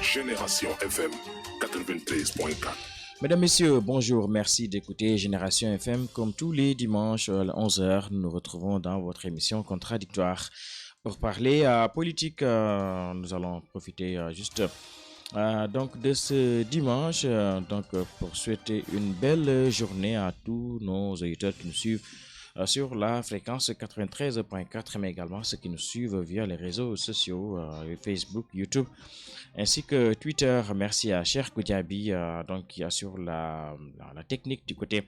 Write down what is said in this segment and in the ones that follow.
Génération FM 93.4. Mesdames, Messieurs, bonjour. Merci d'écouter Génération FM. Comme tous les dimanches à 11 heures, nous nous retrouvons dans votre émission Contradictoire. Pour parler politique, nous allons profiter donc de ce dimanche pour souhaiter une belle journée à tous nos auditeurs qui nous suivent sur la fréquence 93.4, mais également ceux qui nous suivent via les réseaux sociaux, Facebook, YouTube, ainsi que Twitter. Merci à Cher Koudiaby qui assure la technique du côté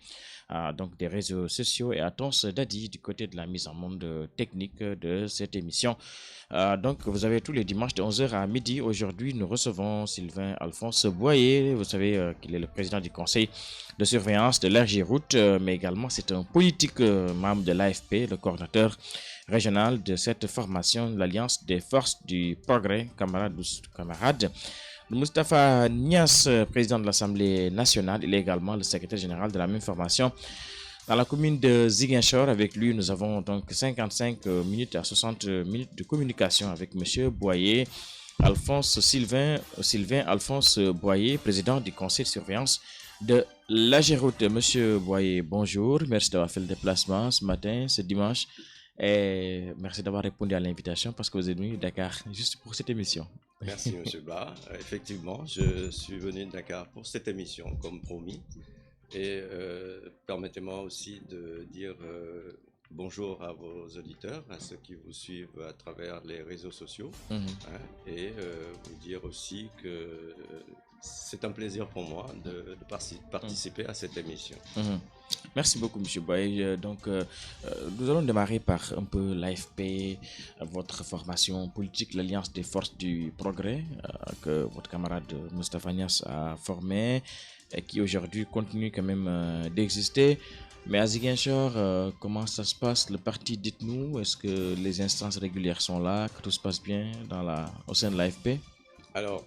donc des réseaux sociaux, et à Tons Dadi du côté de la mise en monde technique de cette émission. Donc vous avez tous les dimanches de 11h à midi. Aujourd'hui, nous recevons Sylvain Alphonse Boyer. Vous savez qu'il est le président du conseil de surveillance de l'Argiroute, mais également c'est un politique membre de l'AFP, le coordinateur régional de cette formation, l'Alliance des forces du progrès, camarade. Moustapha Niass, président de l'Assemblée nationale, il est également le secrétaire général de la même formation dans la commune de Ziguinchor. Avec lui, nous avons donc 55 minutes à 60 minutes de communication avec M. Boyer, Sylvain Alphonse Boyer, président du conseil de surveillance de l'Argiroute. Monsieur Boyer, bonjour. Merci d'avoir fait le déplacement ce matin, ce dimanche. Et merci d'avoir répondu à l'invitation parce que vous êtes venu de Dakar juste pour cette émission. Merci M. Ba. Effectivement, je suis venu de Dakar pour cette émission, comme promis. Et permettez-moi aussi de dire bonjour à vos auditeurs, à ceux qui vous suivent à travers les réseaux sociaux, et vous dire aussi que c'est un plaisir pour moi de participer à cette émission. Merci beaucoup, M. Boye. Donc, nous allons démarrer par un peu l'AFP, votre formation politique, l'Alliance des forces du progrès, que votre camarade Moustapha Niass a formé et qui aujourd'hui continue quand même d'exister. Mais à Ziguinchor, comment ça se passe, le parti, dites-nous, est-ce que les instances régulières sont là, que tout se passe bien au sein de l'AFP? Alors,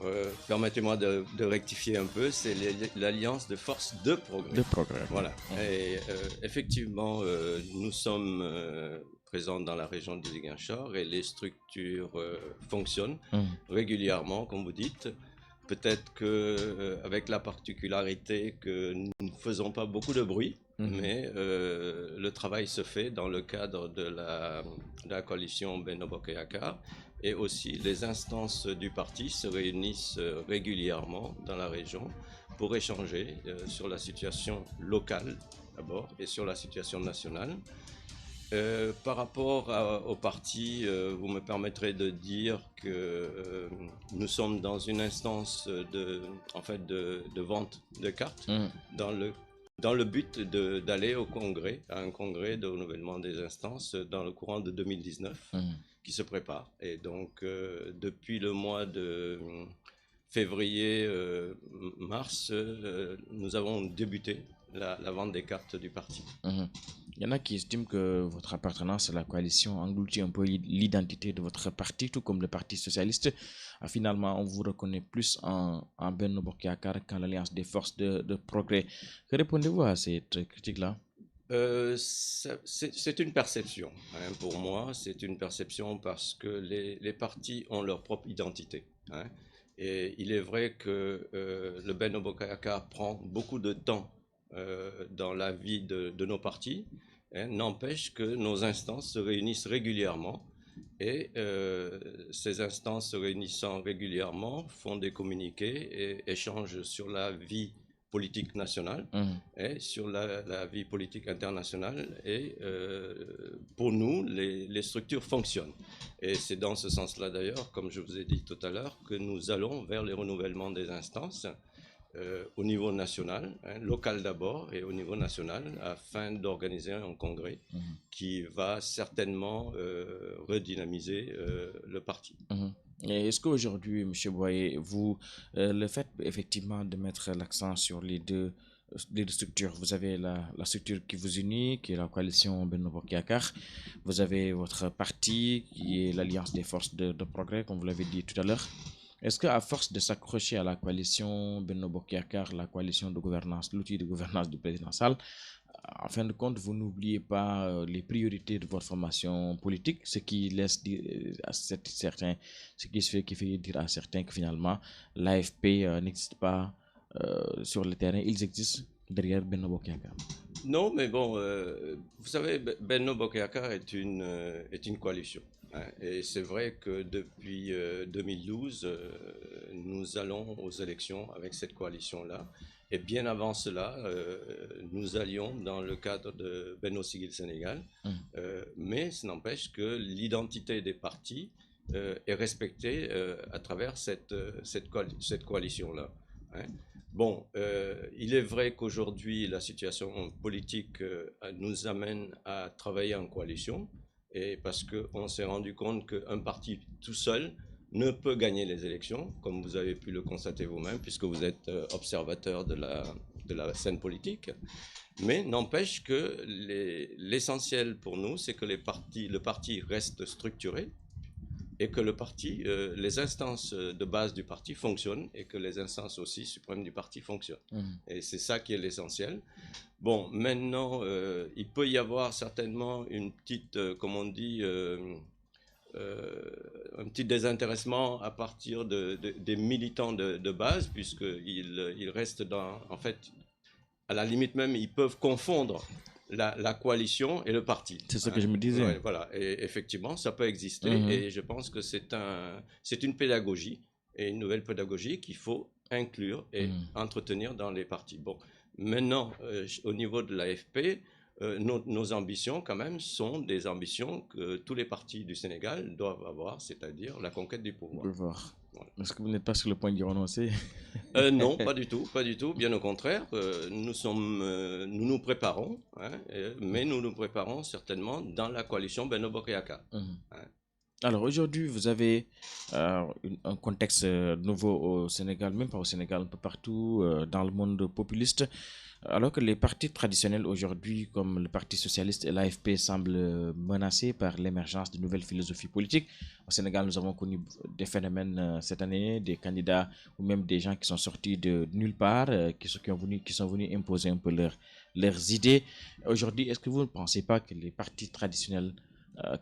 permettez-moi de rectifier un peu, c'est l'Alliance de forces de progrès. De progrès. Voilà. Et effectivement, nous sommes présents dans la région de Ziguinchor et les structures fonctionnent régulièrement, comme vous dites. Peut-être qu'avec la particularité que nous ne faisons pas beaucoup de bruit, mais le travail se fait dans le cadre de la coalition Benno Bokk Yakaar, et aussi les instances du parti se réunissent régulièrement dans la région pour échanger sur la situation locale d'abord et sur la situation nationale. Par rapport au parti, vous me permettrez de dire que nous sommes dans une instance de vente de cartes dans le but d'aller au congrès, à un congrès de renouvellement des instances dans le courant de 2019 qui se prépare. Et donc, depuis le mois de février-mars, nous avons débuté la vente des cartes du parti. Il y en a qui estiment que votre appartenance à la coalition engloutit un peu l'identité de votre parti, tout comme le Parti socialiste. Finalement, on vous reconnaît plus en Benno Bokk Yakaar qu'en l'Alliance des forces de progrès. Que répondez-vous à cette critique-là? C'est une perception. Pour moi, c'est une perception parce que les partis ont leur propre identité. Et il est vrai que le Benno Bokk Yakaar prend beaucoup de temps dans la vie de nos partis, n'empêche que nos instances se réunissent régulièrement, et ces instances se réunissant régulièrement font des communiqués et échangent sur la vie politique nationale et sur la vie politique internationale, et pour nous, les structures fonctionnent. Et c'est dans ce sens-là d'ailleurs, comme je vous ai dit tout à l'heure, que nous allons vers les renouvellements des instances au niveau national, local d'abord, et au niveau national, afin d'organiser un congrès qui va certainement redynamiser le parti. Et est-ce qu'aujourd'hui, M. Boyer, le fait effectivement de mettre l'accent sur les deux structures, vous avez la structure qui vous unit, qui est la coalition Benno Bokk Yakaar, vous avez votre parti qui est l'Alliance des forces de progrès, comme vous l'avez dit tout à l'heure. Est-ce qu'à force de s'accrocher à la coalition Benno Bokk Yakaar, la coalition de gouvernance, l'outil de gouvernance du président Sall, en fin de compte, vous n'oubliez pas les priorités de votre formation politique, ce qui laisse dire à certains, ce qui fait dire à certains que finalement l'AFP n'existe pas sur le terrain, ils existent derrière Benno Bokk Yakaar. Non, mais bon, vous savez, Benno Bokk Yakaar est une coalition. Hein, et c'est vrai que depuis 2012, nous allons aux élections avec cette coalition-là. Et bien avant cela, nous allions dans le cadre de Benno Siggil Sénégal. Mais ça n'empêche que l'identité des partis est respectée à travers cette coalition-là. Hein. Bon, il est vrai qu'aujourd'hui, la situation politique nous amène à travailler en coalition, et parce qu'on s'est rendu compte qu'un parti tout seul ne peut gagner les élections, comme vous avez pu le constater vous-même, puisque vous êtes observateur de la scène politique. Mais n'empêche que l'essentiel pour nous, c'est que le parti reste structuré, et que le parti, les instances de base du parti fonctionnent, et que les instances aussi suprêmes du parti fonctionnent. Et c'est ça qui est l'essentiel. Bon, maintenant, il peut y avoir certainement une petite, comme on dit, un petit désintéressement à partir des militants de base, puisqu'ils restent en fait, à la limite même, ils peuvent confondre la coalition et le parti. C'est ce que je me disais. Ouais, voilà, et effectivement, ça peut exister, et je pense que c'est une pédagogie, et une nouvelle pédagogie qu'il faut inclure et entretenir dans les partis. Bon, maintenant, au niveau de l'AFP, nos ambitions, quand même, sont des ambitions que tous les partis du Sénégal doivent avoir, c'est-à-dire la conquête du pouvoir. Voilà. Est-ce que vous n'êtes pas sur le point d'y renoncer? Non, pas du tout, pas du tout. Bien au contraire, nous nous préparons, hein, mais nous nous préparons certainement dans la coalition Benno Bokk Yakaar. Hein. Alors aujourd'hui, vous avez un contexte nouveau au Sénégal, même pas au Sénégal, un peu partout dans le monde populiste, alors que les partis traditionnels aujourd'hui, comme le Parti socialiste et l'AFP, semblent menacés par l'émergence de nouvelles philosophies politiques. Au Sénégal, nous avons connu des phénomènes cette année, des candidats ou même des gens qui sont sortis de nulle part, qui sont venus imposer un peu leurs idées. Aujourd'hui, est-ce que vous ne pensez pas que les partis traditionnels,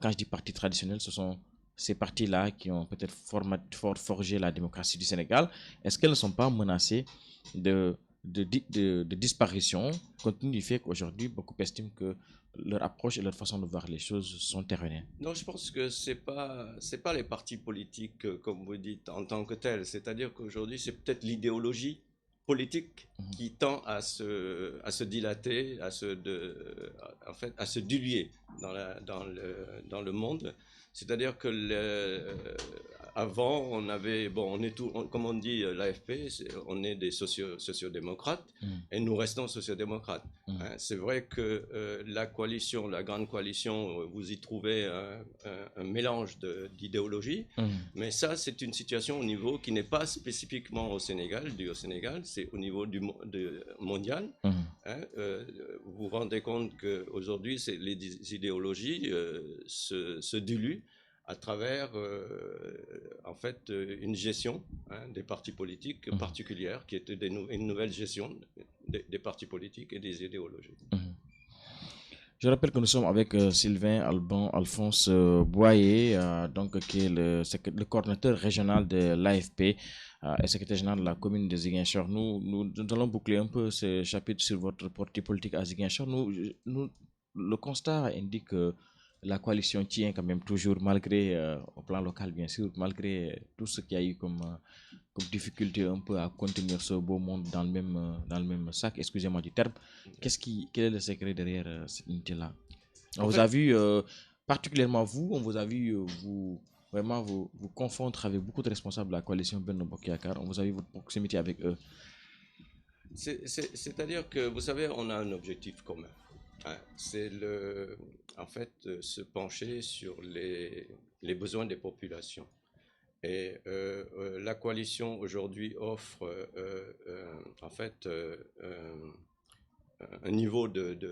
quand je dis partis traditionnels, ce sont ces partis-là qui ont peut-être forgé la démocratie du Sénégal, est-ce qu'elles ne sont pas menacées de disparition, compte tenu du fait qu'aujourd'hui, beaucoup estiment que leur approche et leur façon de voir les choses sont erronées? Non, je pense que c'est pas les partis politiques, comme vous dites, en tant que tels. C'est-à-dire qu'aujourd'hui, c'est peut-être l'idéologie politique qui tend à se dilater, à se diluer dans le monde. C'est-à-dire que avant, on avait, bon, comme on dit, l'AFP, on est des sociodémocrates, et nous restons sociodémocrates. Hein. C'est vrai que la grande coalition, vous y trouvez un mélange d'idéologies, mais ça, c'est une situation au niveau qui n'est pas spécifiquement au Sénégal, dû au Sénégal, c'est au niveau mondial. Hein. Vous vous rendez compte qu'aujourd'hui, les idéologies se diluent à travers en fait une gestion, hein, des partis politiques particulière, qui était une nouvelle gestion des partis politiques et des idéologies. Je rappelle que nous sommes avec Sylvain Alphonse Boyer, donc, qui est le coordinateur régional de l'AFP et secrétaire général de la commune de Ziguinchor. Nous allons boucler un peu ce chapitre sur votre parti politique à Ziguinchor. Le constat indique que la coalition tient quand même toujours, malgré, au plan local bien sûr, malgré tout ce qu'il y a eu comme difficulté un peu à contenir ce beau monde dans le même sac, excusez-moi du terme. Quel est le secret derrière cette unité-là? On vous a vu, particulièrement vous, on vous a vu vraiment vous confondre avec beaucoup de responsables de la coalition Benno Bokk Yakaar. On vous a vu votre proximité avec eux. C'est-à-dire que, vous savez, on a un objectif commun. Hein, c'est en fait se pencher sur les besoins des populations. Et la coalition aujourd'hui offre en fait un niveau de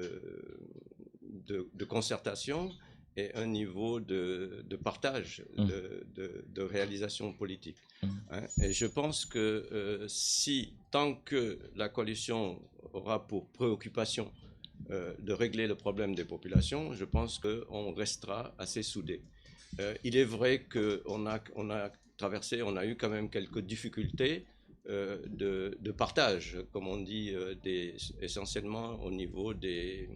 concertation et un niveau de partage, de réalisation politique. Hein. Et je pense que tant que la coalition aura pour préoccupation de régler le problème des populations, je pense qu'on restera assez soudés. Il est vrai qu'on a traversé, on a eu quand même quelques difficultés de partage, comme on dit, essentiellement au niveau des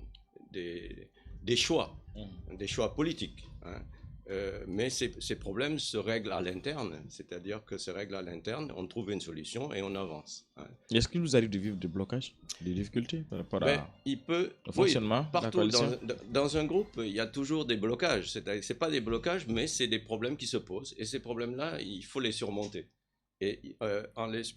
choix, des choix politiques. Hein. Mais ces problèmes se règlent à l'interne, c'est-à-dire que se règlent à l'interne, on trouve une solution et on avance. Hein. Est-ce qu'il vous arrive de vivre des blocages, des difficultés par rapport au fonctionnement de la partout coalition? dans un groupe, il y a toujours des blocages. C'est pas des blocages, mais c'est des problèmes qui se posent. Et ces problèmes-là, il faut les surmonter. Et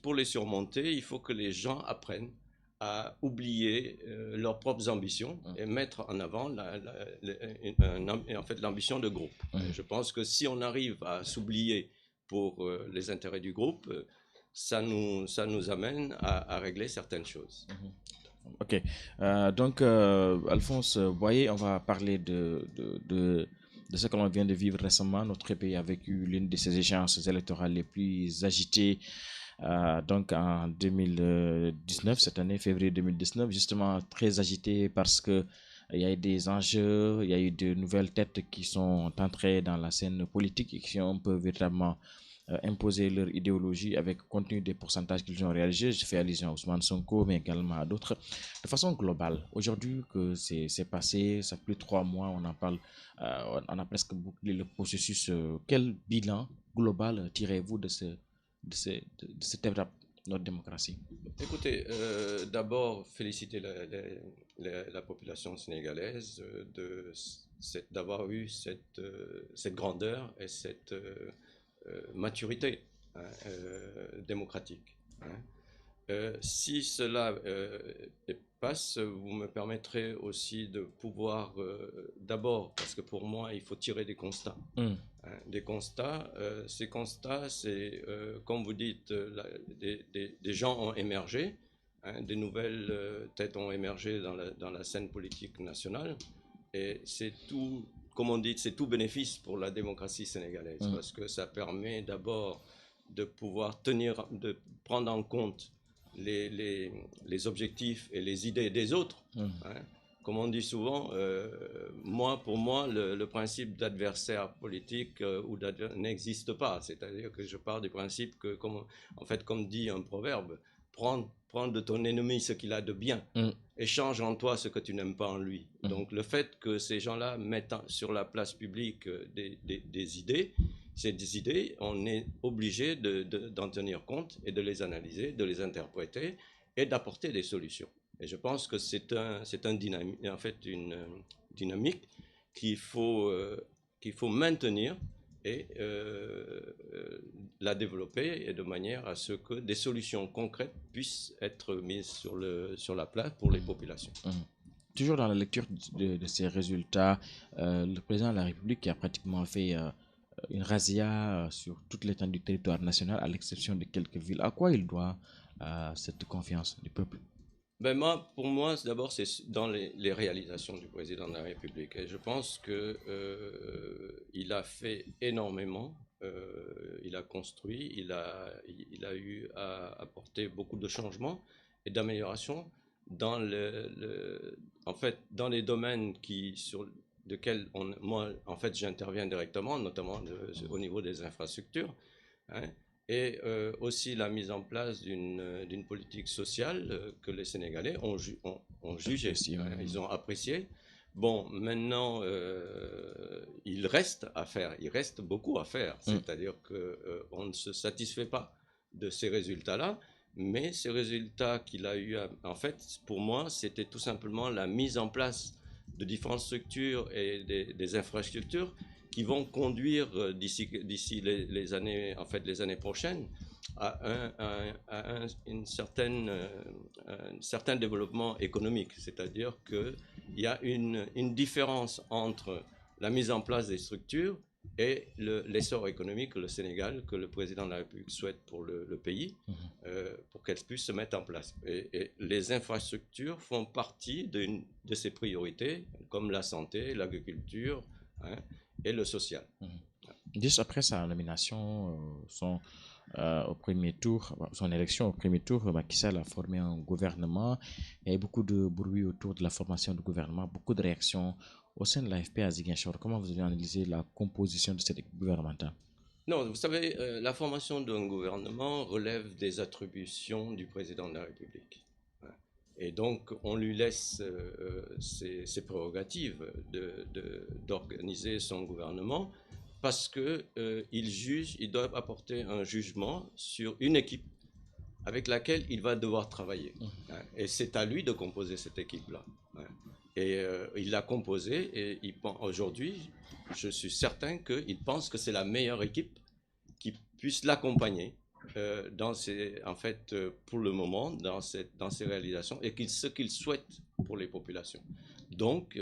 pour les surmonter, il faut que les gens apprennent à oublier leurs propres ambitions et mettre en avant en fait, l'ambition de groupe. Je pense que si on arrive à s'oublier pour les intérêts du groupe, ça nous amène à régler certaines choses. Ok. Donc, Alphonse Boyer, on va parler de ce que l'on vient de vivre récemment. Notre pays a vécu l'une de ses échéances électorales les plus agitées. Donc en 2019, cette année, février 2019, justement très agité parce que il y a eu des enjeux, il y a eu de nouvelles têtes qui sont entrées dans la scène politique et qui ont un peu véritablement imposer leur idéologie avec contenu des pourcentages qu'ils ont réalisés. Je fais allusion à Ousmane Sonko, mais également à d'autres. De façon globale, aujourd'hui que c'est passé, ça fait plus de 3 mois, on en parle, on a presque bouclé le processus. Quel bilan global tirez-vous de cette étape de notre démocratie? Écoutez, d'abord, féliciter la population sénégalaise d'avoir eu cette grandeur et cette maturité, hein, démocratique. Hein. Si cela passe, vous me permettrez aussi de pouvoir, d'abord, parce que pour moi, il faut tirer des constats. Hein, des constats, ces constats, c'est, comme vous dites, des gens ont émergé, hein, des nouvelles têtes ont émergé dans la scène politique nationale, et c'est tout, comme on dit, c'est tout bénéfice pour la démocratie sénégalaise, parce que ça permet d'abord de pouvoir de prendre en compte les objectifs et les idées des autres. Hein. Comme on dit souvent, pour moi, le principe d'adversaire politique n'existe pas. C'est-à-dire que je pars du principe que, comme dit un proverbe, prends de ton ennemi ce qu'il a de bien et change en toi ce que tu n'aimes pas en lui. Donc le fait que ces gens-là mettent sur la place publique des idées, ces idées, on est obligé d'en tenir compte et de les analyser, de les interpréter et d'apporter des solutions. Et je pense que c'est en fait une dynamique qu'il faut maintenir et la développer et de manière à ce que des solutions concrètes puissent être mises sur la place pour les populations. Toujours dans la lecture de ces résultats, le président de la République qui a pratiquement fait une razzia sur toute l'étendue du territoire national, à l'exception de quelques villes. À quoi il doit cette confiance du peuple? Pour moi, d'abord, c'est dans les réalisations du président de la République. Et je pense qu'il a fait énormément. Il a construit, il a eu à apporter beaucoup de changements et d'améliorations dans en fait, dans les domaines desquels moi, en fait, j'interviens directement, notamment au niveau des infrastructures. Hein, et aussi la mise en place d'une politique sociale que les Sénégalais ont jugé, ils ont apprécié. Bon, maintenant, il reste à faire, il reste beaucoup à faire, c'est-à-dire qu'on ne se satisfait pas de ces résultats-là, mais ces résultats qu'il a eu, en fait, pour moi, c'était tout simplement la mise en place de différentes structures et des infrastructures qui vont conduire d'ici les années, en fait, les années prochaines à un certain développement économique. C'est-à-dire qu'il y a une différence entre la mise en place des structures et l'essor économique que le Sénégal, que le président de la République souhaite pour le pays, pour qu'elles puissent se mettre en place. Et les infrastructures font partie de ces priorités, comme la santé, l'agriculture, hein, et le social. Juste après sa nomination, son au premier tour, son élection au premier tour, Macky Sall a formé un gouvernement. Il y a eu beaucoup de bruit autour de la formation du gouvernement, beaucoup de réactions au sein de l'AFP à Ziguinchor. Comment vous avez analysé la composition de cette équipe gouvernementale? Non, vous savez, la formation d'un gouvernement relève des attributions du président de la République. Et donc, on lui laisse ses prérogatives d'organiser son gouvernement parce qu'il juge, il doit apporter un jugement sur une équipe avec laquelle il va devoir travailler. Et c'est à lui de composer cette équipe-là. Et il l'a composée et aujourd'hui, je suis certain qu'il pense que c'est la meilleure équipe qui puisse l'accompagner pour le moment, dans ces réalisations et ce qu'il souhaite pour les populations. Donc,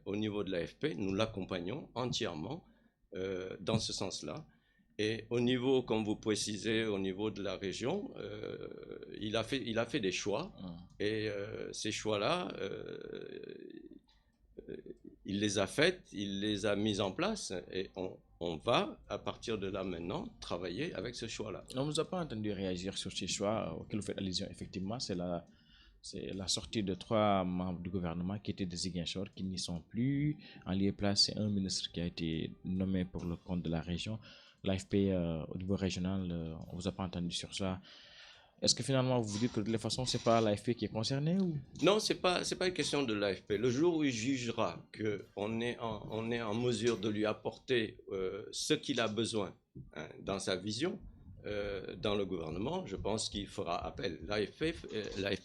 au niveau de l'AFP, nous l'accompagnons entièrement dans ce sens-là. Et au niveau, comme vous précisez, au niveau de la région, il a fait des choix. Et ces choix-là, il les a faits, il les a mis en place. Et on va, à partir de là maintenant, travailler avec ce choix-là. On ne vous a pas entendu réagir sur ces choix auxquels vous faites allusion. Effectivement, c'est la sortie de 3 membres du gouvernement qui étaient des Ziguinchor, qui n'y sont plus. En lieu et place, c'est un ministre qui a été nommé pour le compte de la région. L'AFP, au niveau régional, on ne vous a pas entendu sur ça. Est-ce que finalement, vous vous dites que de toute façon, ce n'est pas l'AFP qui est concerné ou? Non, ce n'est pas une question de l'AFP. Le jour où il jugera qu'on est en mesure de lui apporter ce qu'il a besoin dans sa vision, dans le gouvernement, je pense qu'il fera appel. L'AFP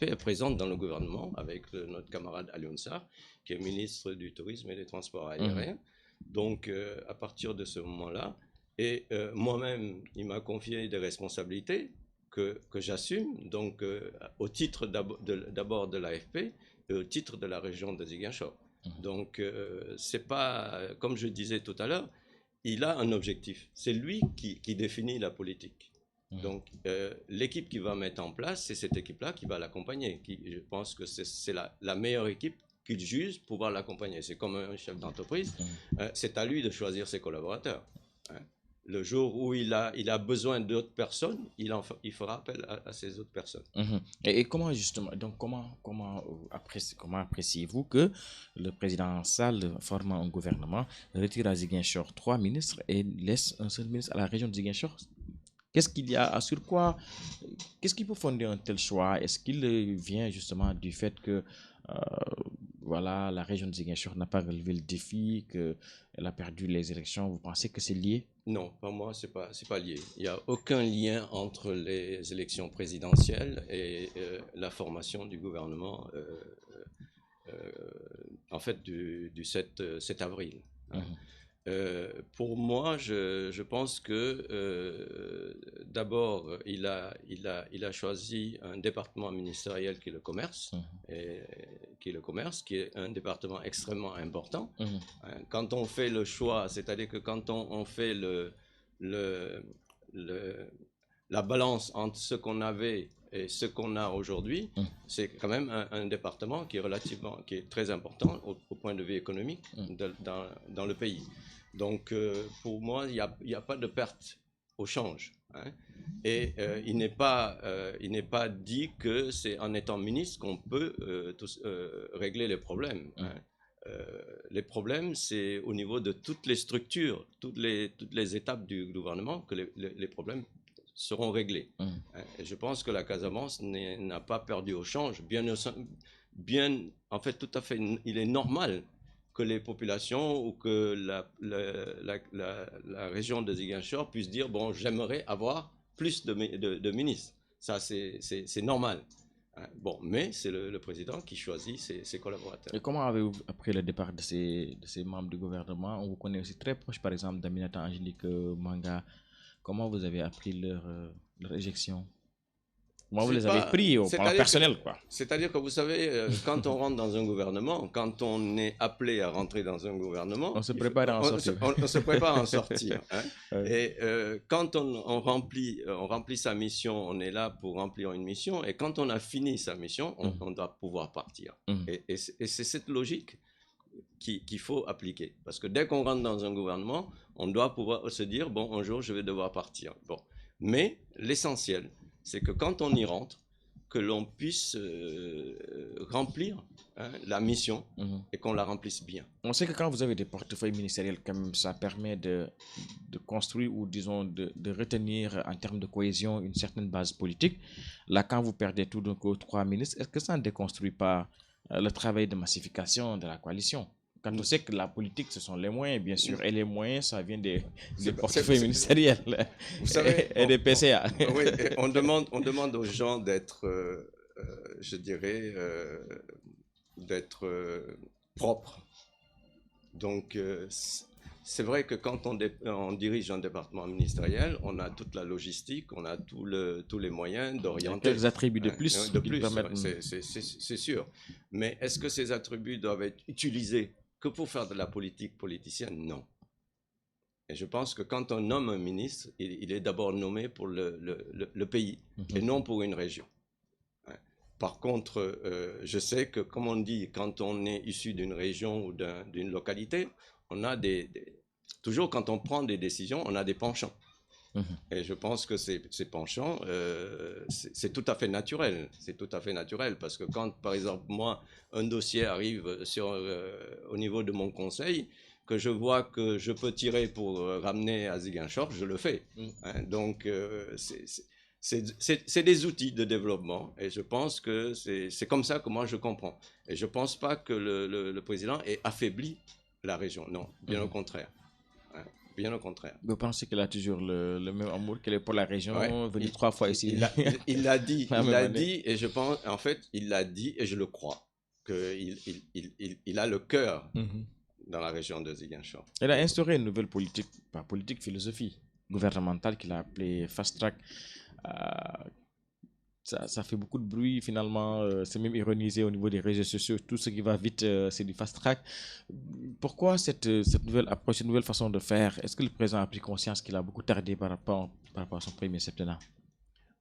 est présente dans le gouvernement avec notre camarade Alioune Sarr, qui est ministre du Tourisme et des Transports aériens. Donc, à partir de ce moment-là, et moi-même, il m'a confié des responsabilités que j'assume, donc au titre d'abord de l'AFP et au titre de la région de Ziguinchor. Donc, c'est pas, comme je disais tout à l'heure, il a un objectif. C'est lui qui définit la politique. Donc, l'équipe qu'il va mettre en place, c'est cette équipe-là qui va l'accompagner. Je pense que c'est la meilleure équipe qu'il juge pouvoir l'accompagner. C'est comme un chef d'entreprise. C'est à lui de choisir ses collaborateurs. Le jour où il a besoin d'autres personnes, il fera appel à ces autres personnes. Et comment justement, donc comment appréciez-vous que le président Sall, formant un gouvernement, retire à Ziguinchor 3 ministres et laisse un seul ministre à la région de Ziguinchor? Qu'est-ce qu'il y a, sur quoi, qu'est-ce qui peut fonder un tel choix? Est-ce qu'il vient justement du fait que voilà, la région de Ziguinchor n'a pas relevé le défi, qu'elle a perdu les élections? Vous pensez que c'est lié? Non, pour moi, c'est pas lié. Il n'y a aucun lien entre les élections présidentielles et la formation du gouvernement, en fait, du 7 avril. Pour moi, je pense que d'abord, il a choisi un département ministériel qui est le commerce, qui est un département extrêmement important. Quand on fait le choix, c'est-à-dire que quand on fait la balance entre ce qu'on avait et ce qu'on a aujourd'hui, c'est quand même un département qui est très important au point de vue économique dans le pays. Donc, pour moi, il n'y a pas de perte au change. Et il n'est pas dit que c'est en étant ministre qu'on peut régler les problèmes. Les problèmes, c'est au niveau de toutes les structures, toutes les étapes du gouvernement que les problèmes seront réglés. Et je pense que la Casamance n'a pas perdu au change. En fait, tout à fait, il est normal que les populations ou que la région de Ziguinchor puisse dire, bon, j'aimerais avoir plus de ministres. Ça, c'est normal. Bon, mais c'est le président qui choisit ses collaborateurs. Et comment avez-vous appris le départ de ces membres du gouvernement? On vous connaît aussi très proche, par exemple, d'Aminata Angélique Manga. Comment vous avez appris leur éjection? Comment vous les avez pris au plan personnel, quoi? C'est-à-dire que vous savez, quand on rentre dans un gouvernement, quand on est appelé à rentrer dans un gouvernement, on se prépare à en sortir. On se prépare à en sortir. Et quand on remplit sa mission, on est là pour remplir une mission. Et quand on a fini sa mission, on doit pouvoir partir. Et c'est cette logique qu'il faut appliquer. Parce que dès qu'on rentre dans un gouvernement, on doit pouvoir se dire, bon, un jour, je vais devoir partir. Bon. Mais l'essentiel, c'est que quand on y rentre, que l'on puisse remplir la mission et qu'on la remplisse bien. On sait que quand vous avez des portefeuilles ministériels, quand même, ça permet de construire ou disons de retenir en termes de cohésion une certaine base politique. Là, quand vous perdez tout d'un coup 3 ministres, est-ce que ça ne déconstruit pas le travail de massification de la coalition? Quand on sait que la politique, ce sont les moyens, bien sûr, et les moyens, ça vient des portefeuilles ministériels vous savez, et des PCA. Oui, on demande aux gens d'être, je dirais, d'être propres. Donc, c'est vrai que quand on dirige un département ministériel, on a toute la logistique, on a tous les moyens d'orienter. Quels attributs de plus c'est sûr. Mais est-ce que ces attributs doivent être utilisés que pour faire de la politique politicienne? Non. Et je pense que quand on nomme un ministre, il est d'abord nommé pour le pays et non pour une région. Par contre, je sais que, comme on dit, quand on est issu d'une région ou d'une localité, on a toujours quand on prend des décisions, on a des penchants. Et je pense que ces penchants, c'est tout à fait naturel. C'est tout à fait naturel parce que quand, par exemple, moi, un dossier arrive au niveau de mon conseil, que je vois que je peux tirer pour ramener à Ziguinchor, je le fais. Donc, c'est des outils de développement et je pense que c'est comme ça que moi je comprends. Et je ne pense pas que le président ait affaibli la région. Non, bien au contraire. Bien au contraire. Vous pensez qu'il a toujours le même amour qu'il est pour la région, venu 3 fois ici? Il l'a dit, et je pense, en fait, il l'a dit et je le crois, qu'il a le cœur dans la région de Ziguinchor. Il a instauré une nouvelle politique, pas politique, philosophie gouvernementale qu'il a appelée Fast Track. Ça fait beaucoup de bruit finalement, c'est même ironisé au niveau des réseaux sociaux, tout ce qui va vite c'est du fast track. Pourquoi cette nouvelle approche, cette nouvelle façon de faire? Est-ce que le président a pris conscience qu'il a beaucoup tardé par rapport à son premier septennat?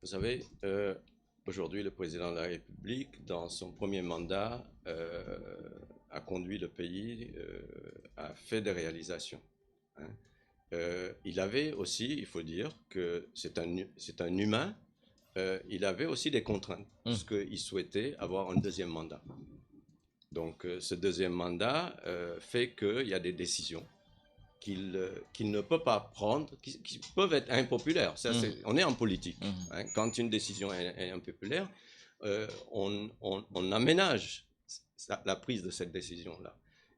Vous savez, aujourd'hui le président de la République, dans son premier mandat, a conduit le pays, a fait des réalisations. Il avait aussi, il faut dire que c'est un humain. Il avait aussi des contraintes, parce qu'il souhaitait avoir un deuxième mandat. Donc, ce deuxième mandat fait qu'il y a des décisions qu'il ne peut pas prendre, qui peuvent être impopulaires. Ça, on est en politique. Quand une décision est impopulaire, on aménage la prise de cette décision-là.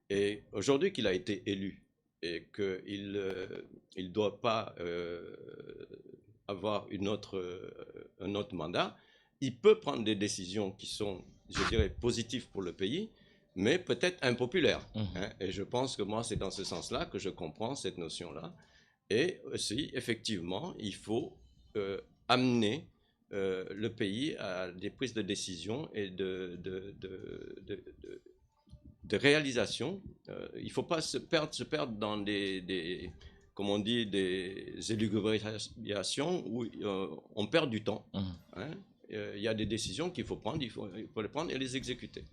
Et aujourd'hui qu'il a été élu et qu'il ne doit pas avoir un autre mandat, il peut prendre des décisions qui sont, je dirais, positives pour le pays, mais peut-être impopulaires. Et je pense que moi, c'est dans ce sens-là que je comprends cette notion-là. Et aussi, effectivement, il faut amener le pays à des prises de décision et de réalisation. Il ne faut pas se perdre dans comme on dit, des élucubrations où on perd du temps. Il y a des décisions qu'il faut prendre, il faut les prendre et les exécuter.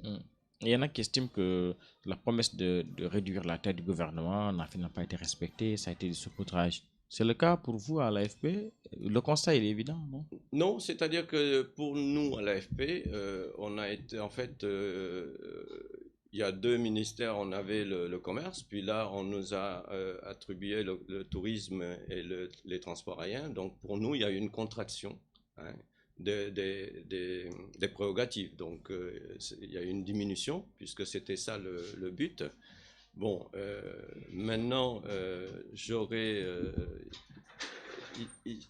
Il y en a qui estiment que la promesse de réduire la taille du gouvernement n'a finalement pas été respectée, ça a été du saupoudrage. C'est le cas pour vous à l'AFP? Le constat il est évident, non? Non, c'est-à-dire que pour nous à l'AFP, on a été en fait... il y a 2 ministères, on avait le commerce, puis là, on nous a attribué le tourisme et les transports aériens. Donc, pour nous, il y a eu une contraction des prérogatives. Donc, il y a eu une diminution, puisque c'était ça le but. Bon, maintenant,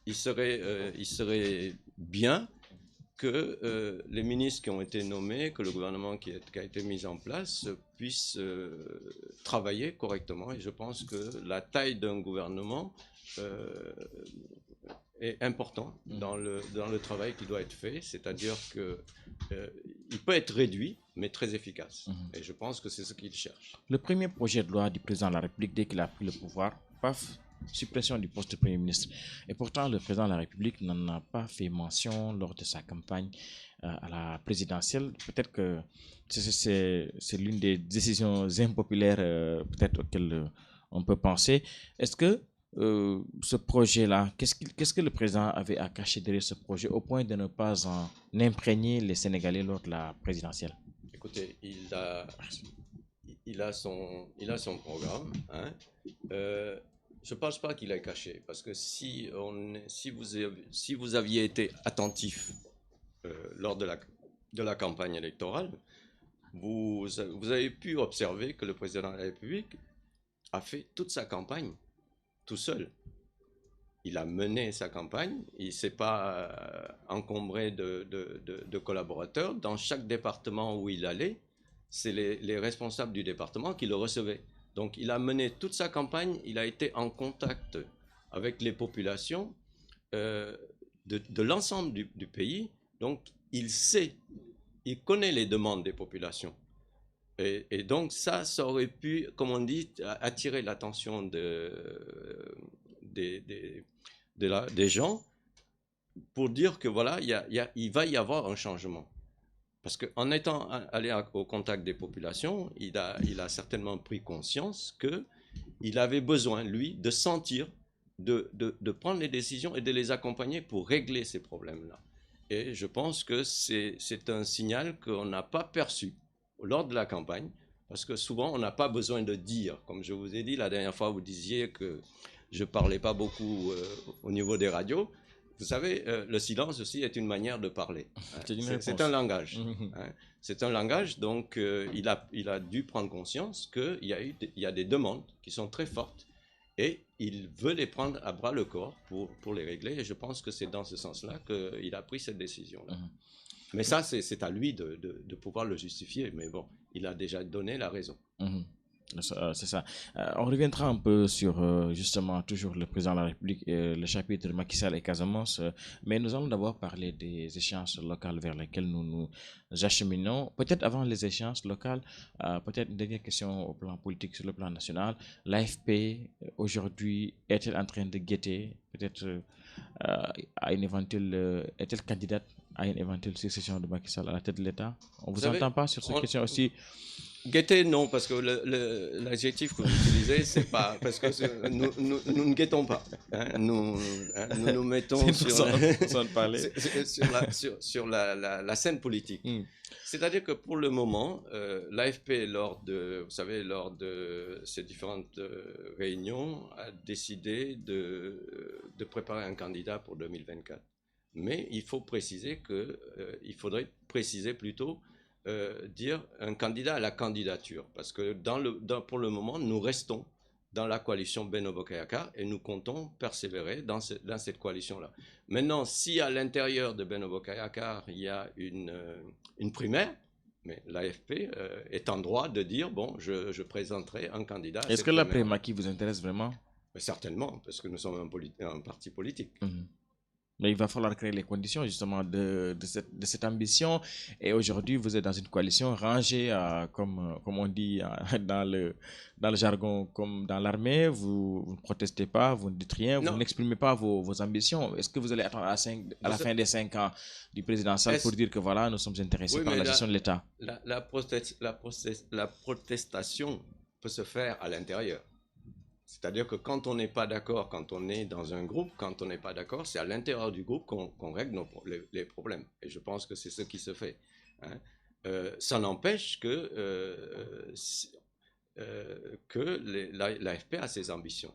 il serait bien que les ministres qui ont été nommés, que le gouvernement qui a été mis en place puisse travailler correctement. Et je pense que la taille d'un gouvernement est importante dans le travail qui doit être fait. C'est-à-dire qu'il peut être réduit, mais très efficace. Et je pense que c'est ce qu'il cherche. Le premier projet de loi du président de la République, dès qu'il a pris le pouvoir, paf, suppression du poste de Premier ministre. Et pourtant, le président de la République n'en a pas fait mention lors de sa campagne à la présidentielle. Peut-être que c'est l'une des décisions impopulaires peut-être auxquelles on peut penser. Est-ce que ce projet-là, qu'est-ce que le président avait à cacher derrière ce projet au point de ne pas en imprégner les Sénégalais lors de la présidentielle? Écoutez, il a son programme. Hein. Je ne pense pas qu'il ait caché, parce que si vous aviez été attentif lors de la campagne électorale, vous avez pu observer que le président de la République a fait toute sa campagne tout seul. Il a mené sa campagne, il ne s'est pas encombré de collaborateurs. Dans chaque département où il allait, c'est les responsables du département qui le recevaient. Donc il a mené toute sa campagne, il a été en contact avec les populations de l'ensemble du pays. Donc il connaît les demandes des populations. Et donc ça aurait pu, comme on dit, attirer l'attention des gens pour dire que voilà, il va y avoir un changement. Parce qu'en étant allé au contact des populations, il a certainement pris conscience qu'il avait besoin, lui, de sentir, de prendre les décisions et de les accompagner pour régler ces problèmes-là. Et je pense que c'est un signal qu'on n'a pas perçu lors de la campagne, parce que souvent, on n'a pas besoin de dire. Comme je vous ai dit la dernière fois, vous disiez que je ne parlais pas beaucoup au niveau des radios. Vous savez, le silence aussi est une manière de parler. Hein. C'est un langage. Hein. C'est un langage, donc il a dû prendre conscience qu'il y a des demandes qui sont très fortes et il veut les prendre à bras le corps pour les régler. Et je pense que c'est dans ce sens-là qu'il a pris cette décision-là. Mais ça, c'est à lui de pouvoir le justifier. Mais bon, il a déjà donné la raison. C'est ça. On reviendra un peu sur justement toujours le président de la République et le chapitre Macky Sall et Casamance, mais nous allons d'abord parler des échéances locales vers lesquelles nous nous acheminons. Peut-être avant les échéances locales, peut-être une dernière question au plan politique, sur le plan national. L'AFP aujourd'hui est-elle en train de guetter peut-être à une éventuelle, est-elle candidate à une éventuelle succession de Macky Sall à la tête de l'État? On vous entend pas sur cette question aussi? Guetter, non, parce que l'adjectif que vous utilisez, c'est pas. Parce que nous ne guettons pas. Hein, nous nous mettons sur la scène politique. C'est-à-dire que pour le moment, l'AFP, lors de ces différentes réunions, a décidé de préparer un candidat pour 2024. Mais il faut préciser il faudrait préciser plutôt dire un candidat à la candidature, parce que pour le moment, nous restons dans la coalition Benno Bokk Yakaar et nous comptons persévérer dans cette coalition-là. Maintenant, si à l'intérieur de Benno Bokk Yakaar, il y a une primaire, mais l'AFP est en droit de dire, bon, je présenterai un candidat. Est-ce que l'après-Macky vous intéresse vraiment? Mais certainement, parce que nous sommes un parti politique. Mais il va falloir créer les conditions justement de cette ambition. Et aujourd'hui, vous êtes dans une coalition rangée, comme on dit dans le jargon, comme dans l'armée. Vous ne protestez pas, vous ne dites rien, vous n'exprimez pas vos ambitions. Est-ce que vous allez attendre à la fin des 5 ans du président Sall pour dire que voilà, nous sommes intéressés par la gestion de l'État? La protestation peut se faire à l'intérieur. C'est-à-dire que quand on n'est pas d'accord, quand on est dans un groupe, quand on n'est pas d'accord, c'est à l'intérieur du groupe qu'on règle les problèmes. Et je pense que c'est ce qui se fait. Hein. Ça n'empêche que l'AFP a ses ambitions.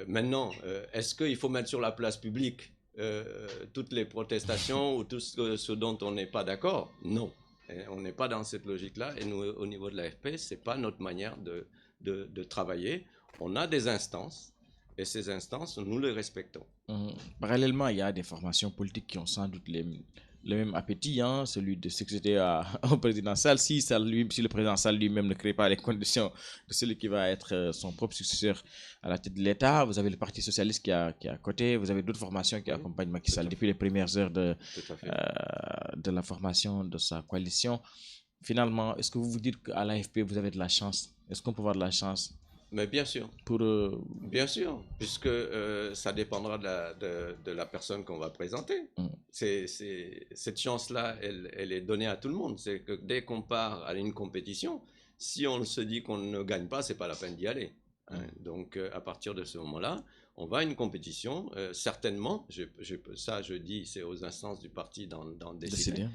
Maintenant, est-ce qu'il faut mettre sur la place publique toutes les protestations ou tout ce dont on n'est pas d'accord? Non. Et on n'est pas dans cette logique-là. Et nous, au niveau de l'AFP, ce n'est pas notre manière de travailler. On a des instances, et ces instances, nous les respectons. Parallèlement, il y a des formations politiques qui ont sans doute le même appétit, hein, celui de succéder au président Sall. Si le président Sall lui-même ne crée pas les conditions de celui qui va être son propre successeur à la tête de l'État, vous avez le Parti socialiste qui est à côté, vous avez d'autres formations qui accompagnent Macky Sall depuis les premières heures de la formation de sa coalition. Finalement, est-ce que vous vous dites qu'à l'AFP, vous avez de la chance? Est-ce qu'on peut avoir de la chance? Mais bien sûr. Bien sûr, puisque ça dépendra de la personne qu'on va présenter. Cette chance-là, elle est donnée à tout le monde. C'est que dès qu'on part à une compétition, si on se dit qu'on ne gagne pas, c'est pas la peine d'y aller. Hein. Donc, à partir de ce moment-là, on va à une compétition, certainement, ça je dis, c'est aux instances du parti d'en décider.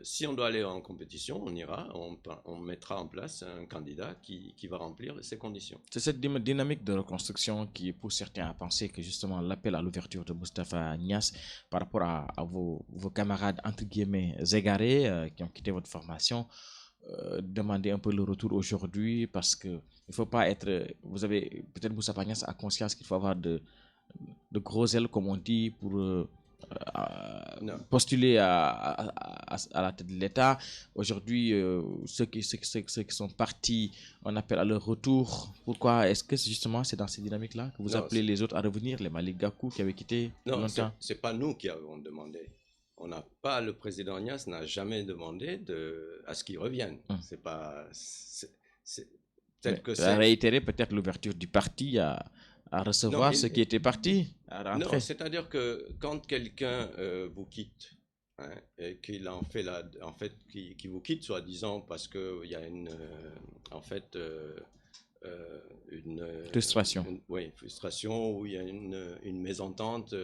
Si on doit aller en compétition, on ira, on mettra en place un candidat qui va remplir ces conditions. C'est cette dynamique de reconstruction qui pousse certains à penser que justement l'appel à l'ouverture de Moustapha Niasse par rapport à vos camarades entre guillemets égarés qui ont quitté votre formation, demander un peu le retour aujourd'hui parce que il faut pas être, vous avez peut-être Moustapha Niasse a conscience qu'il faut avoir de gros ailes comme on dit pour postuler à la tête de l'État. Aujourd'hui, ceux qui sont partis, on appelle à leur retour. Pourquoi? Est-ce que justement c'est dans ces dynamiques-là que vous appelez les autres à revenir, les Malick Gakou qui avaient quitté longtemps? Non, c'est pas nous qui avons demandé. On n'a pas, le président Niasse n'a jamais demandé à ce qu'ils reviennent. C'est pas, peut-être que c'est réitérer peut-être l'ouverture du parti à recevoir ceux qui étaient partis, à rentrer. Non, c'est-à-dire que quand quelqu'un vous quitte, hein, et qu'il qui vous quitte, soi-disant parce qu'il y a une frustration. Oui, frustration, ou il y a une mésentente,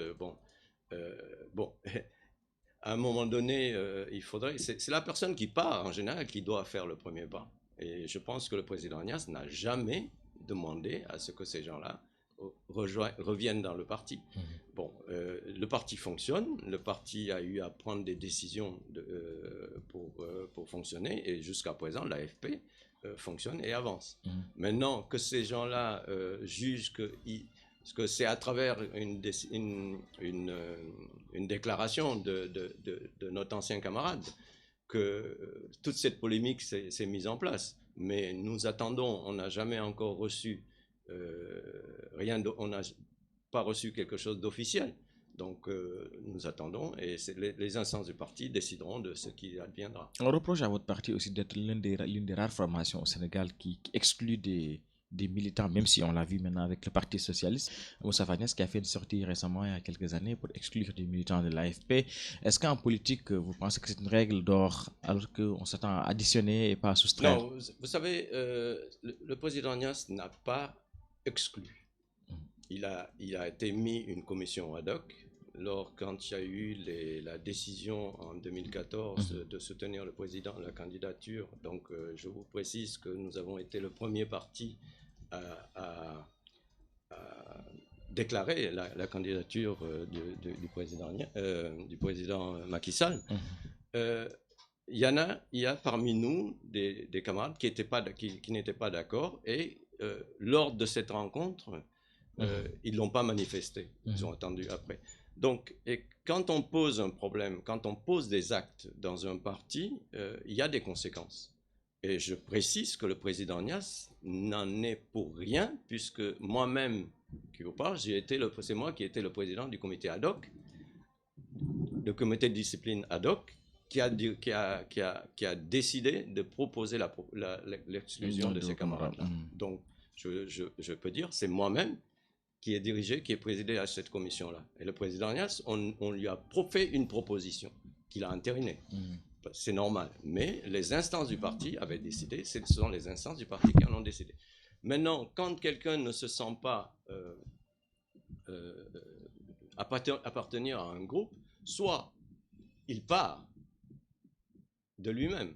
à un moment donné, il faudrait. C'est la personne qui part en général qui doit faire le premier pas. Et je pense que le président Niasse n'a jamais demandé à ce que ces gens-là reviennent dans le parti. Bon, le parti fonctionne, le parti a eu à prendre des décisions pour fonctionner, et jusqu'à présent, l'AFP fonctionne et avance. Maintenant, que ces gens-là jugent que c'est à travers une déclaration de notre ancien camarade que toute cette polémique s'est mise en place. Mais nous attendons, on n'a jamais encore reçu on n'a pas reçu quelque chose d'officiel. Donc nous attendons, et les instances du parti décideront de ce qui adviendra. On reproche à votre parti aussi d'être l'une des rares formations au Sénégal qui exclut des militants, même si on l'a vu maintenant avec le Parti Socialiste. Moustapha Niasse qui a fait une sortie récemment, il y a quelques années, pour exclure des militants de l'AFP. Est-ce qu'en politique, vous pensez que c'est une règle d'or alors qu'on s'attend à additionner et pas à soustraire? Non, vous savez, le président Niasse n'a pas exclu. Il a été mis une commission ad hoc quand il y a eu la décision en 2014 de soutenir le président, la candidature. Donc je vous précise que nous avons été le premier parti à déclarer la candidature du président Macky Sall. Il y a parmi nous des camarades qui n'étaient pas d'accord, et lors de cette rencontre, ils ne l'ont pas manifesté, ils ont attendu après. Donc, et quand on pose un problème, quand on pose des actes dans un parti, il y a des conséquences. Et je précise que le président Niasse n'en est pour rien, puisque moi-même, qui vous parle, c'est moi qui étais le président du comité ad hoc, le comité de discipline ad hoc, qui a décidé de proposer l'exclusion de ses camarades-là. Donc, je peux dire, c'est moi-même qui est présidé à cette commission-là. Et le président Niasse, on lui a fait une proposition qu'il a entérinée. C'est normal. Mais les instances du parti avaient décidé, ce sont les instances du parti qui en ont décidé. Maintenant, quand quelqu'un ne se sent pas appartenir à un groupe, soit il part de lui-même,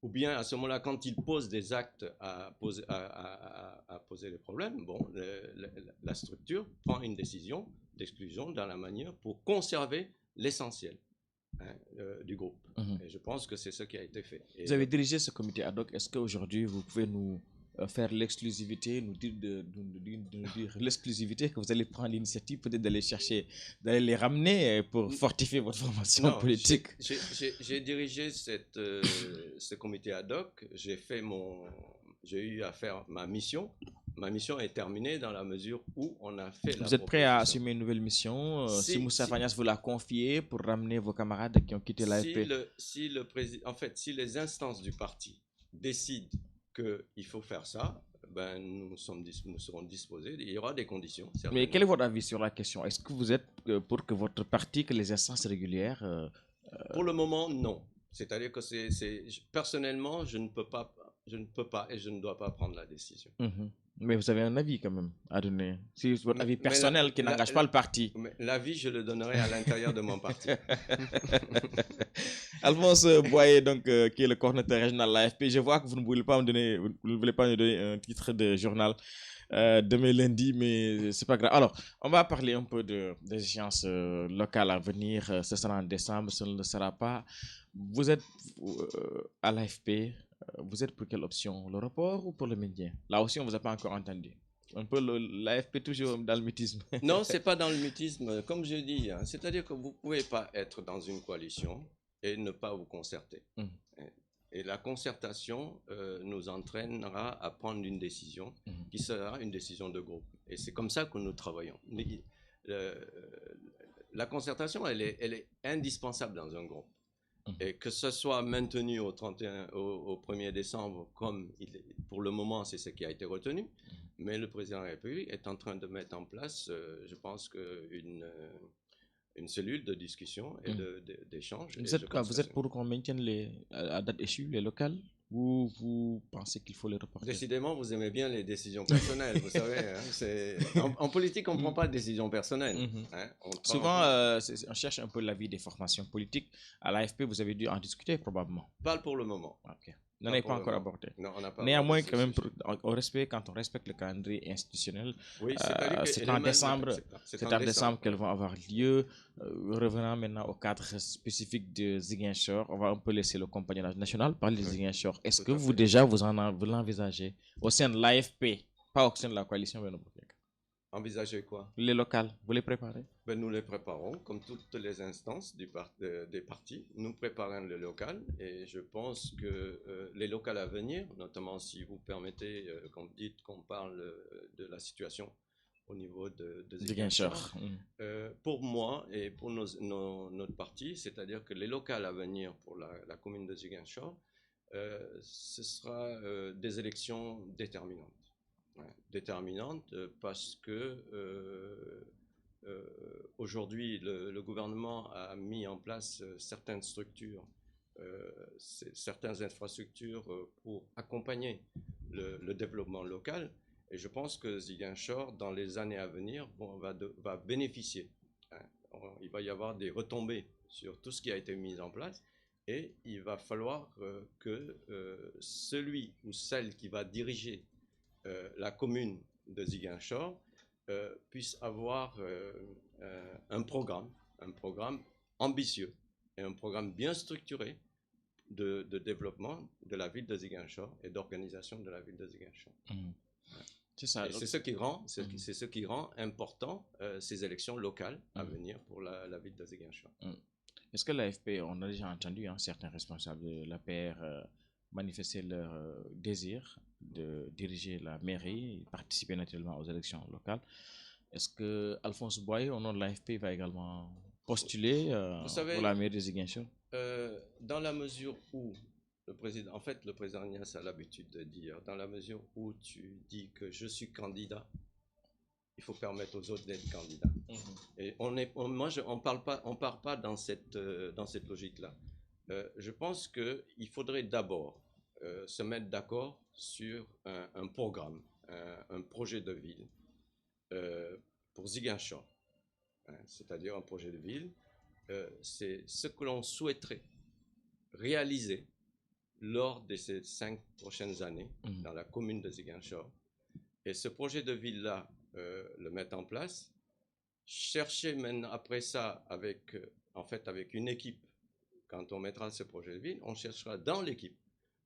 ou bien à ce moment-là, quand il pose des actes à poser des problèmes, bon, la structure prend une décision d'exclusion dans la manière pour conserver l'essentiel du groupe. Et je pense que c'est ce qui a été fait. Et vous avez dirigé ce comité ad hoc. Est-ce qu'aujourd'hui, vous pouvez nous faire l'exclusivité, nous dire l'exclusivité que vous allez prendre l'initiative peut-être d'aller chercher, d'aller les ramener pour fortifier votre formation politique? J'ai dirigé ce comité ad hoc. J'ai eu à faire ma mission. Ma mission est terminée dans la mesure où on a fait Vous êtes prêt à assumer une nouvelle mission si Moustapha Niasse vous l'a confié pour ramener vos camarades qui ont quitté l'AFP? Si les instances du parti décident qu'il faut faire ça, ben nous serons disposés. Il y aura des conditions. Mais quel est votre avis sur la question? Est-ce que vous êtes pour que votre parti, que les instances régulières... Pour le moment, non. C'est-à-dire que personnellement, je ne peux pas et je ne dois pas prendre la décision. Mais vous avez un avis quand même à donner. C'est votre avis Mais personnel qui n'engage pas le parti. mais l'avis, je le donnerai à l'intérieur de mon parti. Alphonse Boyer, donc, qui est le coordinateur régional de l'AFP, je vois que vous ne voulez pas me donner, vous ne voulez pas me donner un titre de journal demain lundi, mais c'est pas grave. Alors, on va parler un peu des échéances locales à venir. Ce sera en décembre, ce ne le sera pas. Vous êtes à l'AFP, vous êtes pour quelle option? Le report ou pour le maintien? Là aussi, on ne vous a pas encore entendu. Un peu l'AFP toujours dans le mutisme. Non, c'est pas dans le mutisme, comme je dis. Hein. C'est-à-dire que vous ne pouvez pas être dans une coalition et ne pas vous concerter. Et la concertation nous entraînera à prendre une décision qui sera une décision de groupe. Et c'est comme ça que nous travaillons. La concertation, elle est indispensable dans un groupe. Et que ce soit maintenu au 1er décembre, comme pour le moment, c'est ce qui a été retenu, mais le président de la République est en train de mettre en place, je pense, une cellule de discussion et d'échange. Vous êtes pour qu'on maintienne à date échue les locales ou vous pensez qu'il faut les reporter? Décidément, vous aimez bien les décisions personnelles, vous savez. Hein, en politique, on ne prend pas de décisions personnelles. Hein, souvent, on cherche un peu l'avis des formations politiques. À l'AFP, vous avez dû en discuter probablement. Pas pour le moment. Ok. N'en avez pas encore abordé. Non, on n'a pas. Néanmoins, quand même, quand on respecte le calendrier institutionnel, oui, c'est en décembre, qu'elles vont avoir lieu. Revenant maintenant au cadre spécifique de Ziguinchor, on va un peu laisser le compagnonnage national parler de Ziguinchor. Est-ce que vous déjà vous l'envisagez au sein de l'AFP, pas au sein de la coalition Benno Bokk Yakaar? Envisager quoi? Les locales, vous les préparez? Ben, nous les préparons, comme toutes les instances des partis. Nous préparons le local et je pense que les locales à venir, notamment si vous permettez, quand vous dites qu'on parle de la situation au niveau de Ziguinchor, pour moi et pour notre parti, c'est-à-dire que les locales à venir pour la commune de Ziguinchor, ce sera des élections déterminantes. Déterminante parce que aujourd'hui le gouvernement a mis en place certaines structures, certaines infrastructures pour accompagner le développement local, et je pense que Ziguinchor dans les années à venir va bénéficier. Il va y avoir des retombées sur tout ce qui a été mis en place, et il va falloir que celui ou celle qui va diriger la commune de Ziguinchor puisse avoir un programme ambitieux et un programme bien structuré de développement de la ville de Ziguinchor et d'organisation de la ville de Ziguinchor. C'est ça. C'est ce qui rend important ces élections locales à venir pour la ville de Ziguinchor. Est-ce que l'AFP, on a déjà entendu certains responsables de l'APR manifester leur désir de diriger la mairie, participer naturellement aux élections locales. Est-ce que Alphonse Boyer, au nom de l'AFP, va également postuler pour la mairie de Ziguinchor? Dans la mesure où le président Niasse a l'habitude de dire, dans la mesure où tu dis que je suis candidat, il faut permettre aux autres d'être candidats. Et on part pas dans cette logique-là. Je pense qu'il faudrait d'abord se mettre d'accord sur un programme, un projet de ville pour Ziguinchor. C'est-à-dire un projet de ville, c'est ce que l'on souhaiterait réaliser lors de ces 5 prochaines années dans la commune de Ziguinchor. Et ce projet de ville-là, le mettre en place, chercher maintenant après ça avec une équipe. Quand on mettra ce projet de ville, on cherchera dans l'équipe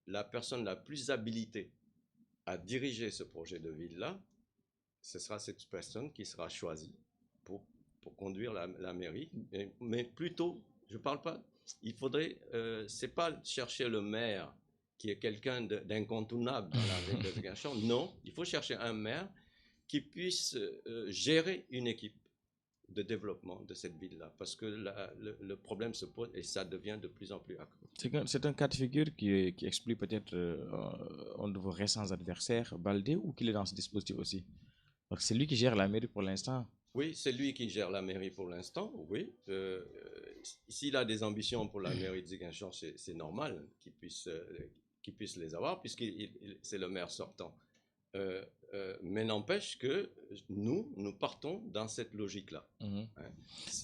la personne la plus habilitée à diriger ce projet de ville-là. Ce sera cette personne qui sera choisie pour conduire la mairie. Mais plutôt, je ne parle pas, il faudrait, c'est pas chercher le maire qui est quelqu'un d'incontournable dans la ville de Ziguinchor. Non, il faut chercher un maire qui puisse gérer une équipe de développement de cette ville-là, parce que le problème se pose et ça devient de plus en plus accru. C'est un cas de figure qui explique peut-être un de vos récents adversaires, Baldé, ou qu'il est dans ce dispositif aussi. Donc c'est lui qui gère la mairie pour l'instant. Oui, c'est lui qui gère la mairie pour l'instant, oui. S'il a des ambitions pour la mairie de Ziguinchor, c'est normal qu'il puisse les avoir, puisque c'est le maire sortant. Mais n'empêche que nous partons dans cette logique-là. Hein.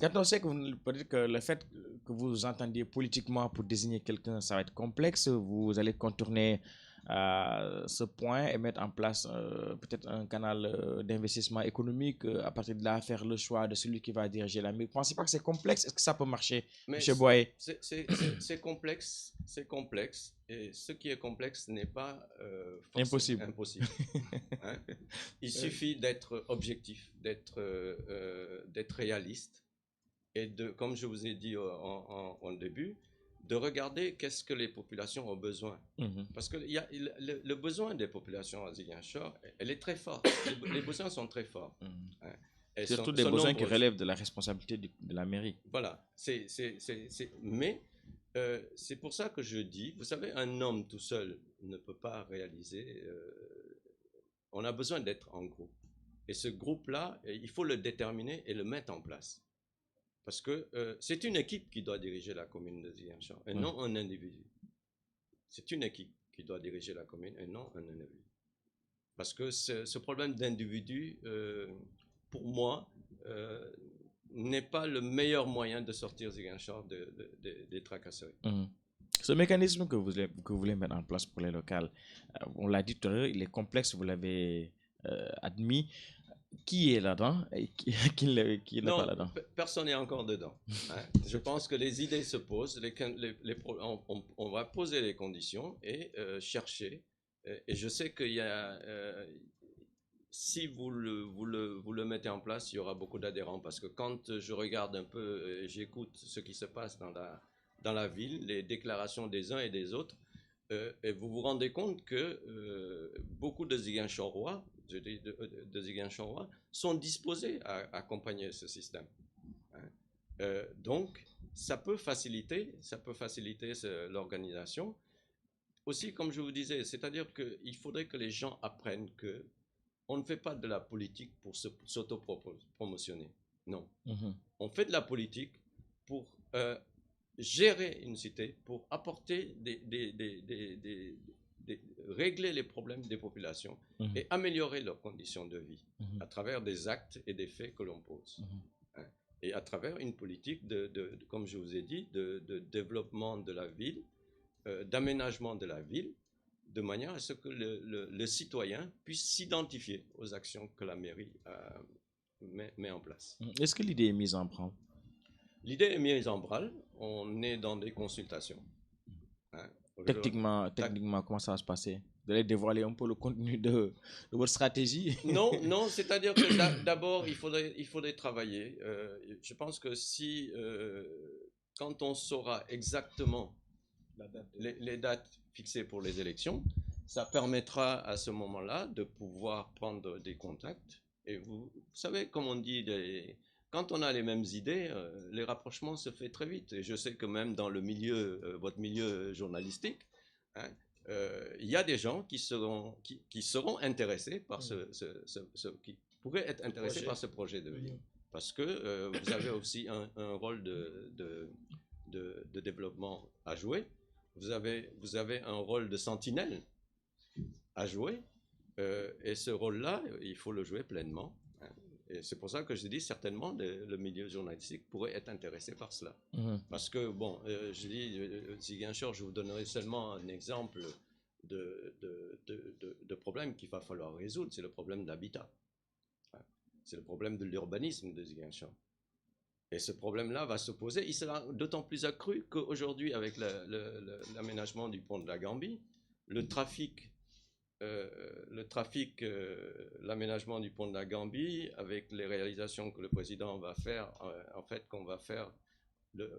Quand on sait que peut-être que le fait que vous entendiez politiquement pour désigner quelqu'un, ça va être complexe, vous allez contourner ce point et mettre en place peut-être un canal d'investissement économique, à partir de là faire le choix de celui qui va diriger la. Mais vous ne pensez pas que c'est complexe? Est-ce que ça peut marcher, M. Boye? C'est complexe, et ce qui est complexe n'est pas forcément impossible. Hein? Il suffit d'être objectif, d'être réaliste et comme je vous ai dit en début, de regarder qu'est-ce que les populations ont besoin. Parce que le besoin des populations à Ziguinchor, elle est très forte. Les besoins sont très forts. Hein. Surtout des besoins qui relèvent de la responsabilité de la mairie. Voilà. Mais c'est pour ça que je dis, vous savez, un homme tout seul ne peut pas réaliser. On a besoin d'être en groupe. Et ce groupe-là, il faut le déterminer et le mettre en place. Parce que c'est une équipe qui doit diriger la commune de Ziguinchor et non un individu. C'est une équipe qui doit diriger la commune et non un individu. Parce que ce problème d'individu, pour moi, n'est pas le meilleur moyen de sortir Ziguinchor des tracasseries. Ce mécanisme que vous voulez mettre en place pour les locales, on l'a dit tout à l'heure, il est complexe, vous l'avez admis. Qui est là-dedans et qui n'est pas là-dedans? Personne n'est encore dedans. Hein. Je pense que les idées se posent, on va poser les conditions et chercher. Et je sais qu'il y a, si vous le mettez en place, il y aura beaucoup d'adhérents. Parce que quand je regarde un peu, j'écoute ce qui se passe dans la ville, les déclarations des uns et des autres, et vous vous rendez compte que beaucoup de Ziguinchorois, de Ziguinchorois, sont disposés à accompagner ce système. Hein. Donc, ça peut faciliter l'organisation. Aussi, comme je vous disais, c'est-à-dire qu'il faudrait que les gens apprennent que on ne fait pas de la politique pour s'auto-promotionner. Non. On fait de la politique pour gérer une cité, pour apporter régler les problèmes des populations et améliorer leurs conditions de vie à travers des actes et des faits que l'on pose. Hein. Et à travers une politique, comme je vous ai dit, de développement de la ville, d'aménagement de la ville, de manière à ce que le citoyen puisse s'identifier aux actions que la mairie met en place. Est-ce que l'idée est mise en branle? L'idée est mise en branle. On est dans des consultations. Hein. Techniquement, comment ça va se passer? Vous allez dévoiler un peu le contenu de votre stratégie? Non, c'est-à-dire que d'abord, il faudrait travailler. Je pense que quand on saura exactement les dates fixées pour les élections, ça permettra à ce moment-là de pouvoir prendre des contacts. Et vous savez, comme on dit, quand on a les mêmes idées, les rapprochements se font très vite. Et je sais que même dans le milieu, votre milieu journalistique, hein, il y a des gens qui seront intéressés par qui pourraient être intéressés par ce projet de ville. Parce que vous avez aussi un rôle de développement à jouer. Vous avez un rôle de sentinelle à jouer. Et ce rôle-là, il faut le jouer pleinement. Et c'est pour ça que je dis certainement le milieu journalistique pourrait être intéressé par cela. Parce que, bon, je dis, Ziguinchor, je vous donnerai seulement un exemple de problème qu'il va falloir résoudre, c'est le problème de l'habitat. C'est le problème de l'urbanisme de Ziguinchor. Et ce problème-là va se poser. Il sera d'autant plus accru qu'aujourd'hui, avec l'aménagement du pont de la Gambie, l'aménagement du pont de la Gambie, avec les réalisations que le président va faire, en fait, qu'on va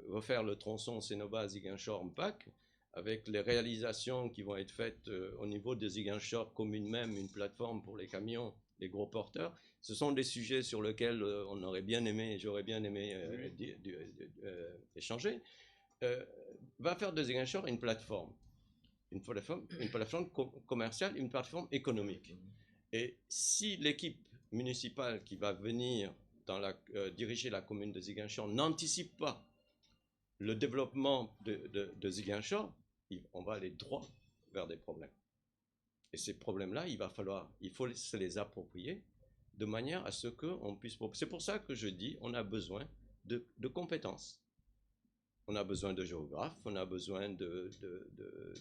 refaire le tronçon Sénoba-Ziguinchor-Mpac, avec les réalisations qui vont être faites au niveau de Ziguinchor commune même, une plateforme pour les camions, les gros porteurs. Ce sont des sujets sur lesquels j'aurais bien aimé échanger. Va faire de Ziguinchor une plateforme commerciale, une plateforme économique. Et si l'équipe municipale qui va venir diriger la commune de Ziguinchor n'anticipe pas le développement de Ziguinchor, on va aller droit vers des problèmes. Et ces problèmes-là, il faut se les approprier de manière à ce qu'on puisse... C'est pour ça que je dis on a besoin de compétences. On a besoin de géographes, on a besoin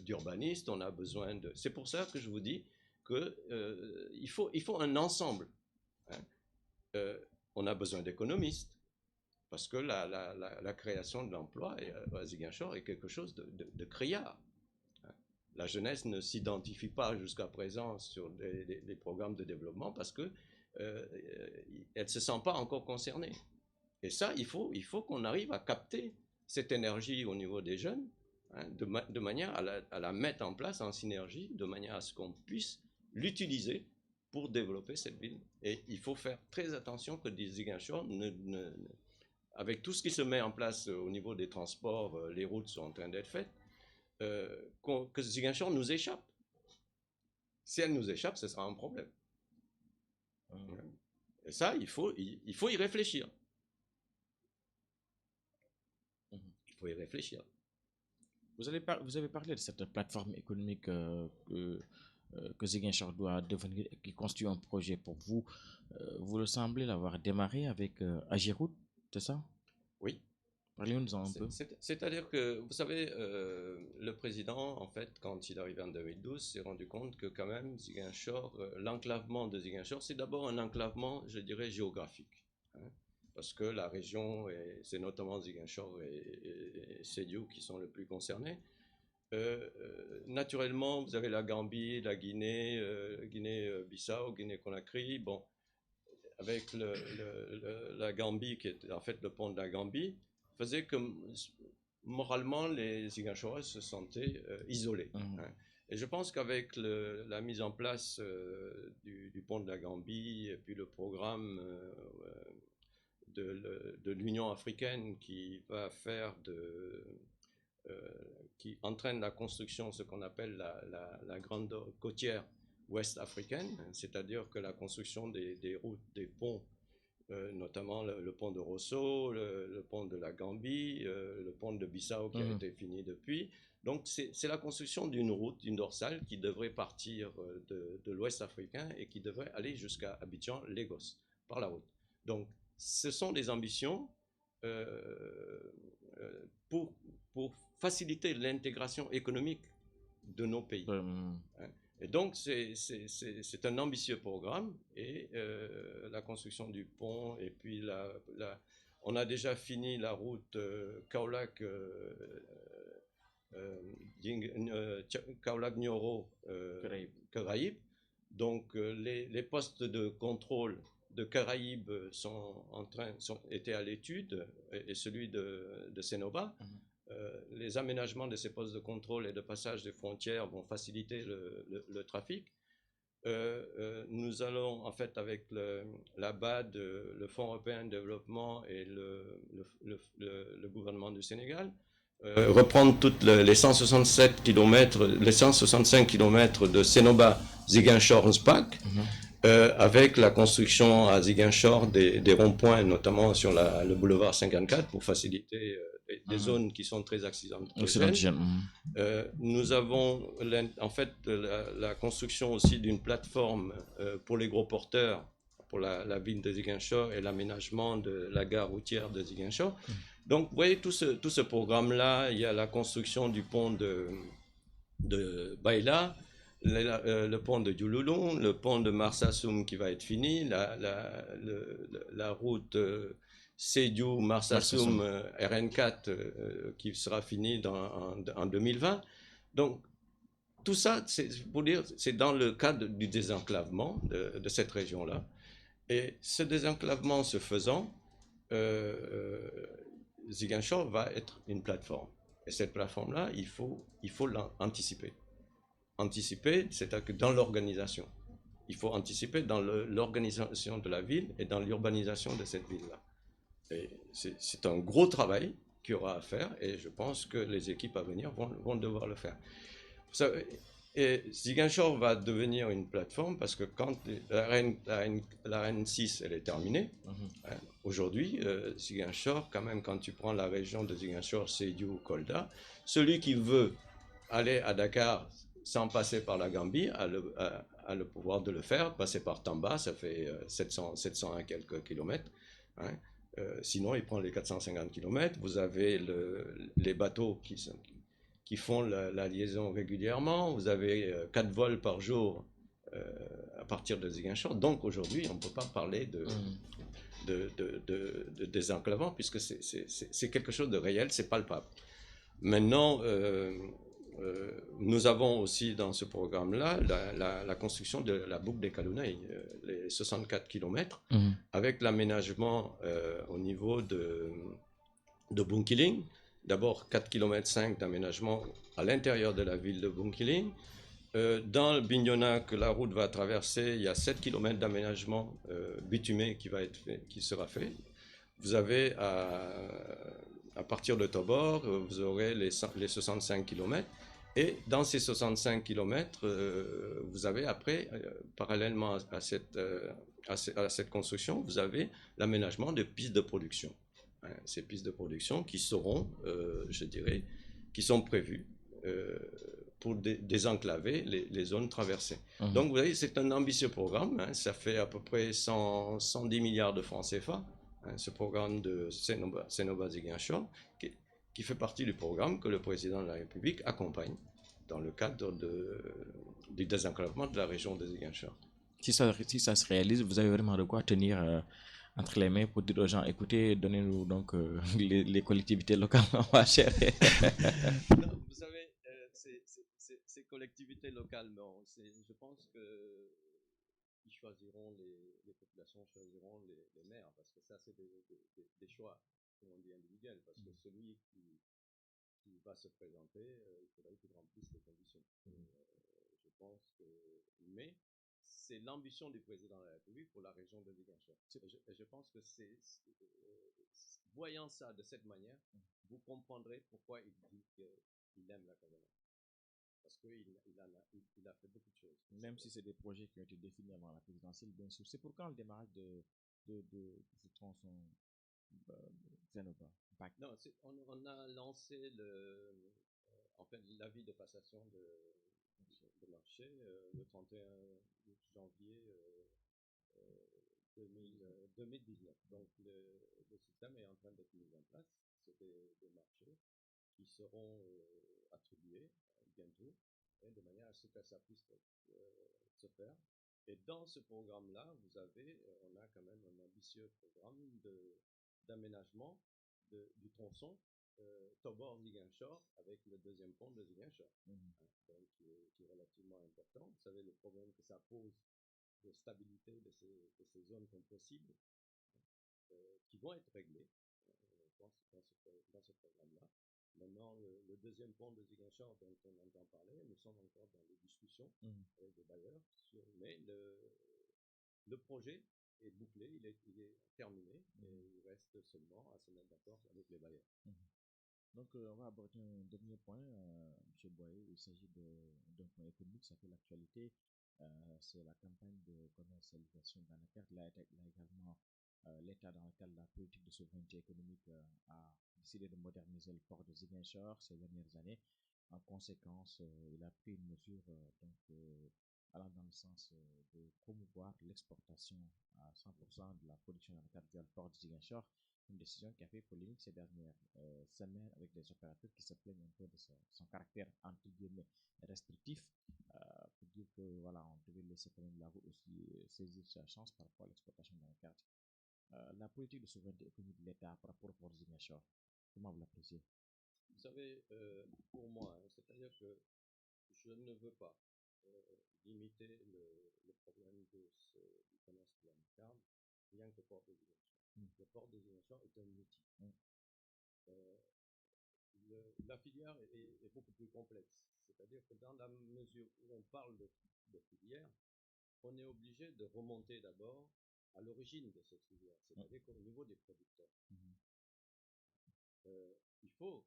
d'urbanistes, on a besoin de... C'est pour ça que je vous dis qu'il faut un ensemble. Hein. On a besoin d'économistes, parce que la création de l'emploi à Ziguinchor est quelque chose de criard. La jeunesse ne s'identifie pas jusqu'à présent sur des programmes de développement parce qu'elle ne se sent pas encore concernée. Et ça, il faut qu'on arrive à capter cette énergie au niveau des jeunes, hein, de manière à la mettre en place en synergie, de manière à ce qu'on puisse l'utiliser pour développer cette ville. Et il faut faire très attention que Ziguinchor, avec tout ce qui se met en place au niveau des transports, les routes sont en train d'être faites, que Ziguinchor nous échappe. Si elle nous échappe, ce sera un problème. Et ça, il faut y réfléchir. Il faut y réfléchir. Vous avez parlé de cette plateforme économique que Ziguinchor doit devenir, qui constitue un projet pour vous. Vous le semblez l'avoir démarré avec Agirout, c'est ça? Oui. Parlez-nous-en un peu. C'est-à-dire que, vous savez, le président, en fait, quand il est arrivé en 2012, s'est rendu compte que quand même, Ziguinchor, l'enclavement de Ziguinchor, c'est d'abord un enclavement, je dirais, géographique. Hein, parce que la région, c'est notamment Ziguinchor et Sédhiou qui sont le plus concernés. Naturellement, vous avez la Gambie, la Guinée, Guinée-Bissau, Guinée-Conakry. Bon, avec la Gambie, qui est en fait le pont de la Gambie, faisait que moralement les Ziguinchorois se sentaient isolés. Hein. Et je pense qu'avec la mise en place du pont de la Gambie et puis le programme de l'Union africaine qui va faire qui entraîne la construction, ce qu'on appelle la grande côtière ouest africaine, c'est-à-dire que la construction des routes, des ponts, notamment le pont de Rosso, le pont de la Gambie, le pont de Bissau qui a été fini depuis. Donc c'est la construction d'une route, d'une dorsale qui devrait partir de l'ouest africain et qui devrait aller jusqu'à Abidjan, Lagos, par la route. Donc ce sont des ambitions pour faciliter l'intégration économique de nos pays. Et donc, c'est un ambitieux programme et la construction du pont et puis on a déjà fini la route Kaolack-Nioro Caraïbes. Donc, les postes de contrôle de Caraïbes étaient à l'étude et celui de Sénoba. Les aménagements de ces postes de contrôle et de passage des frontières vont faciliter le trafic. Nous allons, en fait, avec la BAD, le Fonds européen de développement et le gouvernement du Sénégal, reprendre toutes les 165 km de Sénoba-Ziguinchor-Nspak, avec la construction à Ziguinchor des ronds-points, notamment sur le boulevard 54, pour faciliter des zones qui sont très accidentogènes. Nous avons en fait la construction aussi d'une plateforme pour les gros porteurs, pour la ville de Ziguinchor et l'aménagement de la gare routière de Ziguinchor. Donc, vous voyez, tout ce programme-là, il y a la construction du pont de Baïla, le pont de Diouloulou, le pont de Marsassoum qui va être fini, la route Sédhiou-Marsassoum RN4 qui sera finie en 2020. Donc, tout ça, pour dire, c'est dans le cadre du désenclavement de cette région-là. Et ce désenclavement se faisant, Ziguinchor va être une plateforme. Et cette plateforme-là, il faut l'anticiper. Anticiper, c'est-à-dire que dans l'organisation. Il faut anticiper dans l'organisation de la ville et dans l'urbanisation de cette ville-là. Et c'est un gros travail qu'il y aura à faire et je pense que les équipes à venir vont devoir le faire. Et Ziguinchor va devenir une plateforme parce que quand la RN6 elle est terminée, hein, aujourd'hui, Ziguinchor, quand même, quand tu prends la région de Ziguinchor, Sédhiou, Kolda, celui qui veut aller à Dakar sans passer par la Gambie, a le pouvoir de le faire. Passer par Tamba, ça fait 700 et quelques kilomètres. Hein. Sinon, il prend les 450 kilomètres. Vous avez les bateaux qui font la liaison régulièrement. Vous avez 4 vols par jour à partir de Ziguinchor. Donc aujourd'hui, on ne peut pas parler de désenclavement puisque c'est quelque chose de réel, c'est palpable. Maintenant, nous avons aussi dans ce programme-là la construction de la boucle des Kalounaï, les 64 km, avec l'aménagement au niveau de Bunkiling. D'abord 4,5 km d'aménagement à l'intérieur de la ville de Bunkiling. Dans le Bignona que la route va traverser, il y a 7 km d'aménagement bitumé qui sera fait. Vous avez à partir de Tobor, vous aurez les 65 km. Et dans ces 65 km, vous avez après, parallèlement à cette construction, vous avez l'aménagement de pistes de production. Hein, ces pistes de production qui seront, je dirais, qui sont prévues pour désenclaver les zones traversées. Donc vous voyez, c'est un ambitieux programme, hein, ça fait à peu près 110 milliards de francs CFA, hein, ce programme de Sénoba-Ziguinchor, qui fait partie du programme que le président de la République accompagne dans le cadre du désenclavement de la région de Ziguinchor. Si ça se réalise, vous avez vraiment de quoi tenir entre les mains pour dire aux gens, écoutez, donnez-nous donc les collectivités locales, on va gérer. Non, vous savez, ces collectivités locales, non, je pense que ils choisiront, les populations choisiront les maires, parce que ça, c'est des choix, comme on dit, individuels, parce que celui qui va se présenter, il faudrait qu'il remplisse les conditions. Je pense que... Mais c'est l'ambition du président de la République pour la région de Ziguinchor. Et je pense que voyant ça de cette manière, vous comprendrez pourquoi il dit qu'il aime la Casamance. Parce qu'il a fait beaucoup de choses. Même si c'est des projets qui ont été définis avant la présidentielle, bien sûr. C'est pourquoi le démarrage de ce tronçon Sénoba. Non, on a lancé en fait, l'avis de passation de marché le 31 janvier 2019. Donc le système est en train d'être mis en place. C'est des marchés qui seront attribués bientôt, et de manière à ce que ça puisse se faire. Et dans ce programme-là, on a quand même un ambitieux programme d'aménagement du tronçon Tobor-Ziguinchor avec le deuxième pont de Ziguinchor, donc, qui est relativement important. Vous savez le problème que ça pose de stabilité de ces zones compressibles qui vont être réglées, je pense, dans ce programme-là. Maintenant, le deuxième pont de Ziguinchor dont on entend parler, nous sommes encore dans les discussions avec des bailleurs, mais le projet est bouclé, il est terminé, et il reste seulement à se mettre d'accord avec les bailleurs. Donc, on va aborder un dernier point, M. Boyer. Il s'agit d'un point économique, ça fait l'actualité. C'est la campagne de commercialisation dans la carte. Là également, l'État, dans le cadre de la politique de souveraineté économique, a décidé de moderniser le port de Ziguinchor ces dernières années. En conséquence, il a pris une mesure allant dans le sens de promouvoir l'exportation à 100% de la production dans le cadre du port de Ziguinchor. Une décision qui a fait polémique ces dernières semaines avec des opérateurs qui se plaignent un peu de son caractère entre guillemets restrictif, pour dire que voilà, on devait laisser quand même la route aussi saisir sa chance par rapport à l'exportation dans le cadre. La politique de souveraineté économique de l'État par rapport au port de Ziguinchor, comment vous l'appréciez? Vous savez, pour moi, hein, c'est-à-dire que je ne veux pas limiter le problème du commerce de la Anacarde rien qu'au port de Ziguinchor. Le port de Ziguinchor est un outil. La filière est beaucoup plus complexe. C'est-à-dire que dans la mesure où on parle de filière, on est obligé de remonter d'abord à l'origine de cette filière, c'est-à-dire qu'au niveau des producteurs. Il faut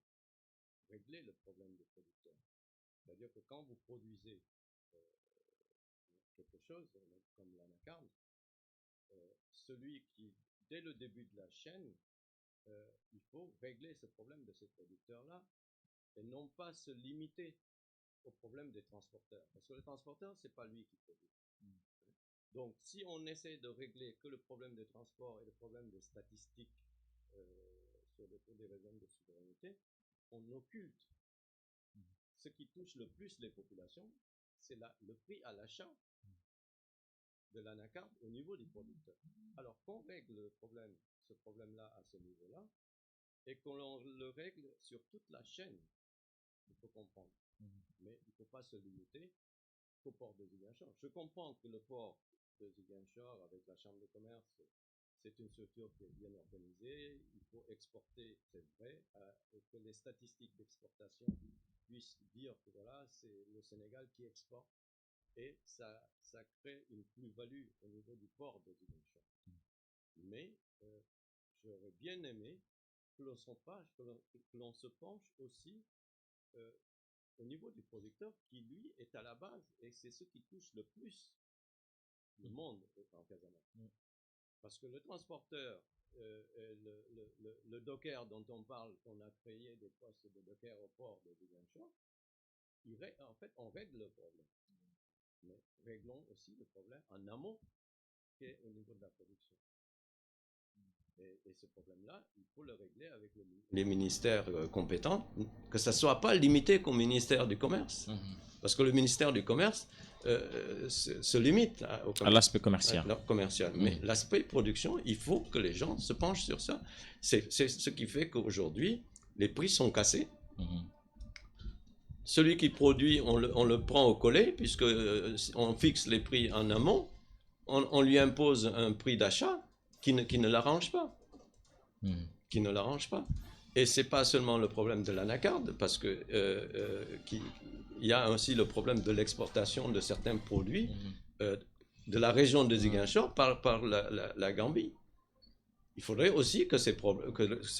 régler le problème des producteurs. C'est-à-dire que quand vous produisez quelque chose comme l'anacarde, celui qui, dès le début de la chaîne, il faut régler ce problème de ces producteurs-là et non pas se limiter au problème des transporteurs. Parce que le transporteur, c'est pas lui qui produit. Donc, si on essaie de régler que le problème des transports et le problème des statistiques pour des raisons de souveraineté, on occulte ce qui touche le plus les populations, c'est le prix à l'achat de l'anacarde au niveau des producteurs. Alors qu'on règle ce problème-là à ce niveau-là, et qu'on le règle sur toute la chaîne, il faut comprendre. Mais il ne faut pas se limiter qu'au port de Ziguinchor. Je comprends que le port de Ziguinchor, avec la Chambre de commerce, c'est une structure qui est bien organisée, il faut exporter, c'est vrai, et que les statistiques d'exportation puissent dire que voilà, c'est le Sénégal qui exporte, et ça crée une plus-value au niveau du port de Ziguinchor. Mais j'aurais bien aimé que l'on se penche aussi au niveau du producteur qui, lui, est à la base, et c'est ce qui touche le plus le monde en Casamance. Parce que le transporteur, le docker dont on parle, qu'on a créé des postes de docker au port de Ziguinchor, en fait, on règle le problème. Mais réglons aussi le problème en amont, qui est au niveau de la production. Et ce problème-là, il faut le régler avec les ministères compétents, que ça ne soit pas limité qu'au ministère du Commerce. Parce que le ministère du Commerce se limite à l'aspect commercial. Mais l'aspect production, il faut que les gens se penchent sur ça. C'est ce qui fait qu'aujourd'hui, les prix sont cassés. Celui qui produit, on le prend au collet, puisqu'on fixe les prix en amont, on lui impose un prix d'achat qui ne l'arrange pas. Qui ne l'arrange pas. Et ce n'est pas seulement le problème de l'anacarde, parce qu'il y a aussi le problème de l'exportation de certains produits de la région de Ziguinchor par la Gambie. Il faudrait aussi que ces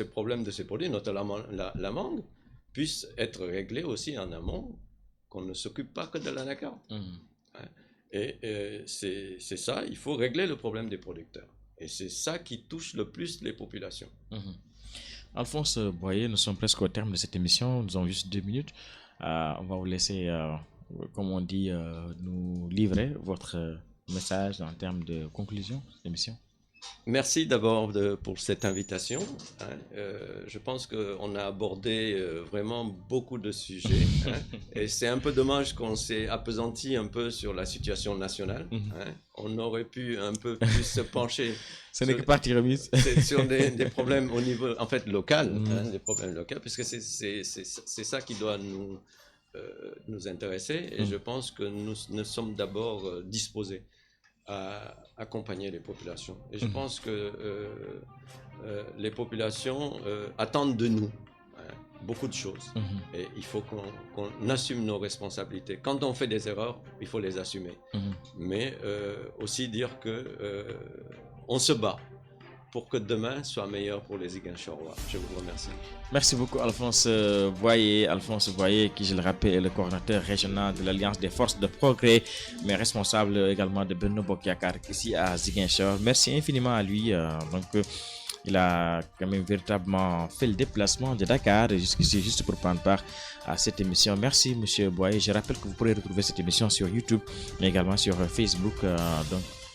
problèmes de ces produits, notamment la mangue, puissent être réglés aussi en amont, qu'on ne s'occupe pas que de l'anacarde. Et c'est ça, il faut régler le problème des producteurs. Et c'est ça qui touche le plus les populations. Alphonse Boyer, nous sommes presque au terme de cette émission. Nous avons juste 2 minutes. On va vous laisser, comme on dit, nous livrer votre message en termes de conclusion de cette émission. Merci d'abord pour cette invitation. Je pense qu'on a abordé vraiment beaucoup de sujets. Et c'est un peu dommage qu'on s'est appesanti un peu sur la situation nationale. On aurait pu un peu plus se pencher Ce n'est que partie remise. sur des problèmes au niveau en fait local, des problèmes locaux, puisque c'est ça qui doit nous intéresser. Et je pense que nous sommes d'abord disposés à accompagner les populations. Et je pense que les populations attendent de nous beaucoup de choses. Et il faut qu'on assume nos responsabilités. Quand on fait des erreurs, il faut les assumer. Mais aussi dire que on se bat pour que demain soit meilleur pour les Ziguinchorois. Je vous remercie. Merci beaucoup Alphonse Boyer. Alphonse Boyer, qui je le rappelle est le coordinateur régional de l'Alliance des forces de progrès, mais responsable également de Benno Bokk Yakaar ici à Ziguinchor. Merci infiniment à lui. Il a quand même véritablement fait le déplacement de Dakar jusqu'ici juste pour prendre part à cette émission. Merci Monsieur Boyer. Je rappelle que vous pourrez retrouver cette émission sur YouTube, mais également sur Facebook.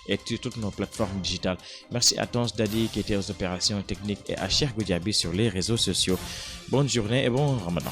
Et sur toutes nos plateformes digitales. Merci à Tons Dadi qui était aux opérations techniques et à Cheikh Goudiaby sur les réseaux sociaux. Bonne journée et bon Ramadan.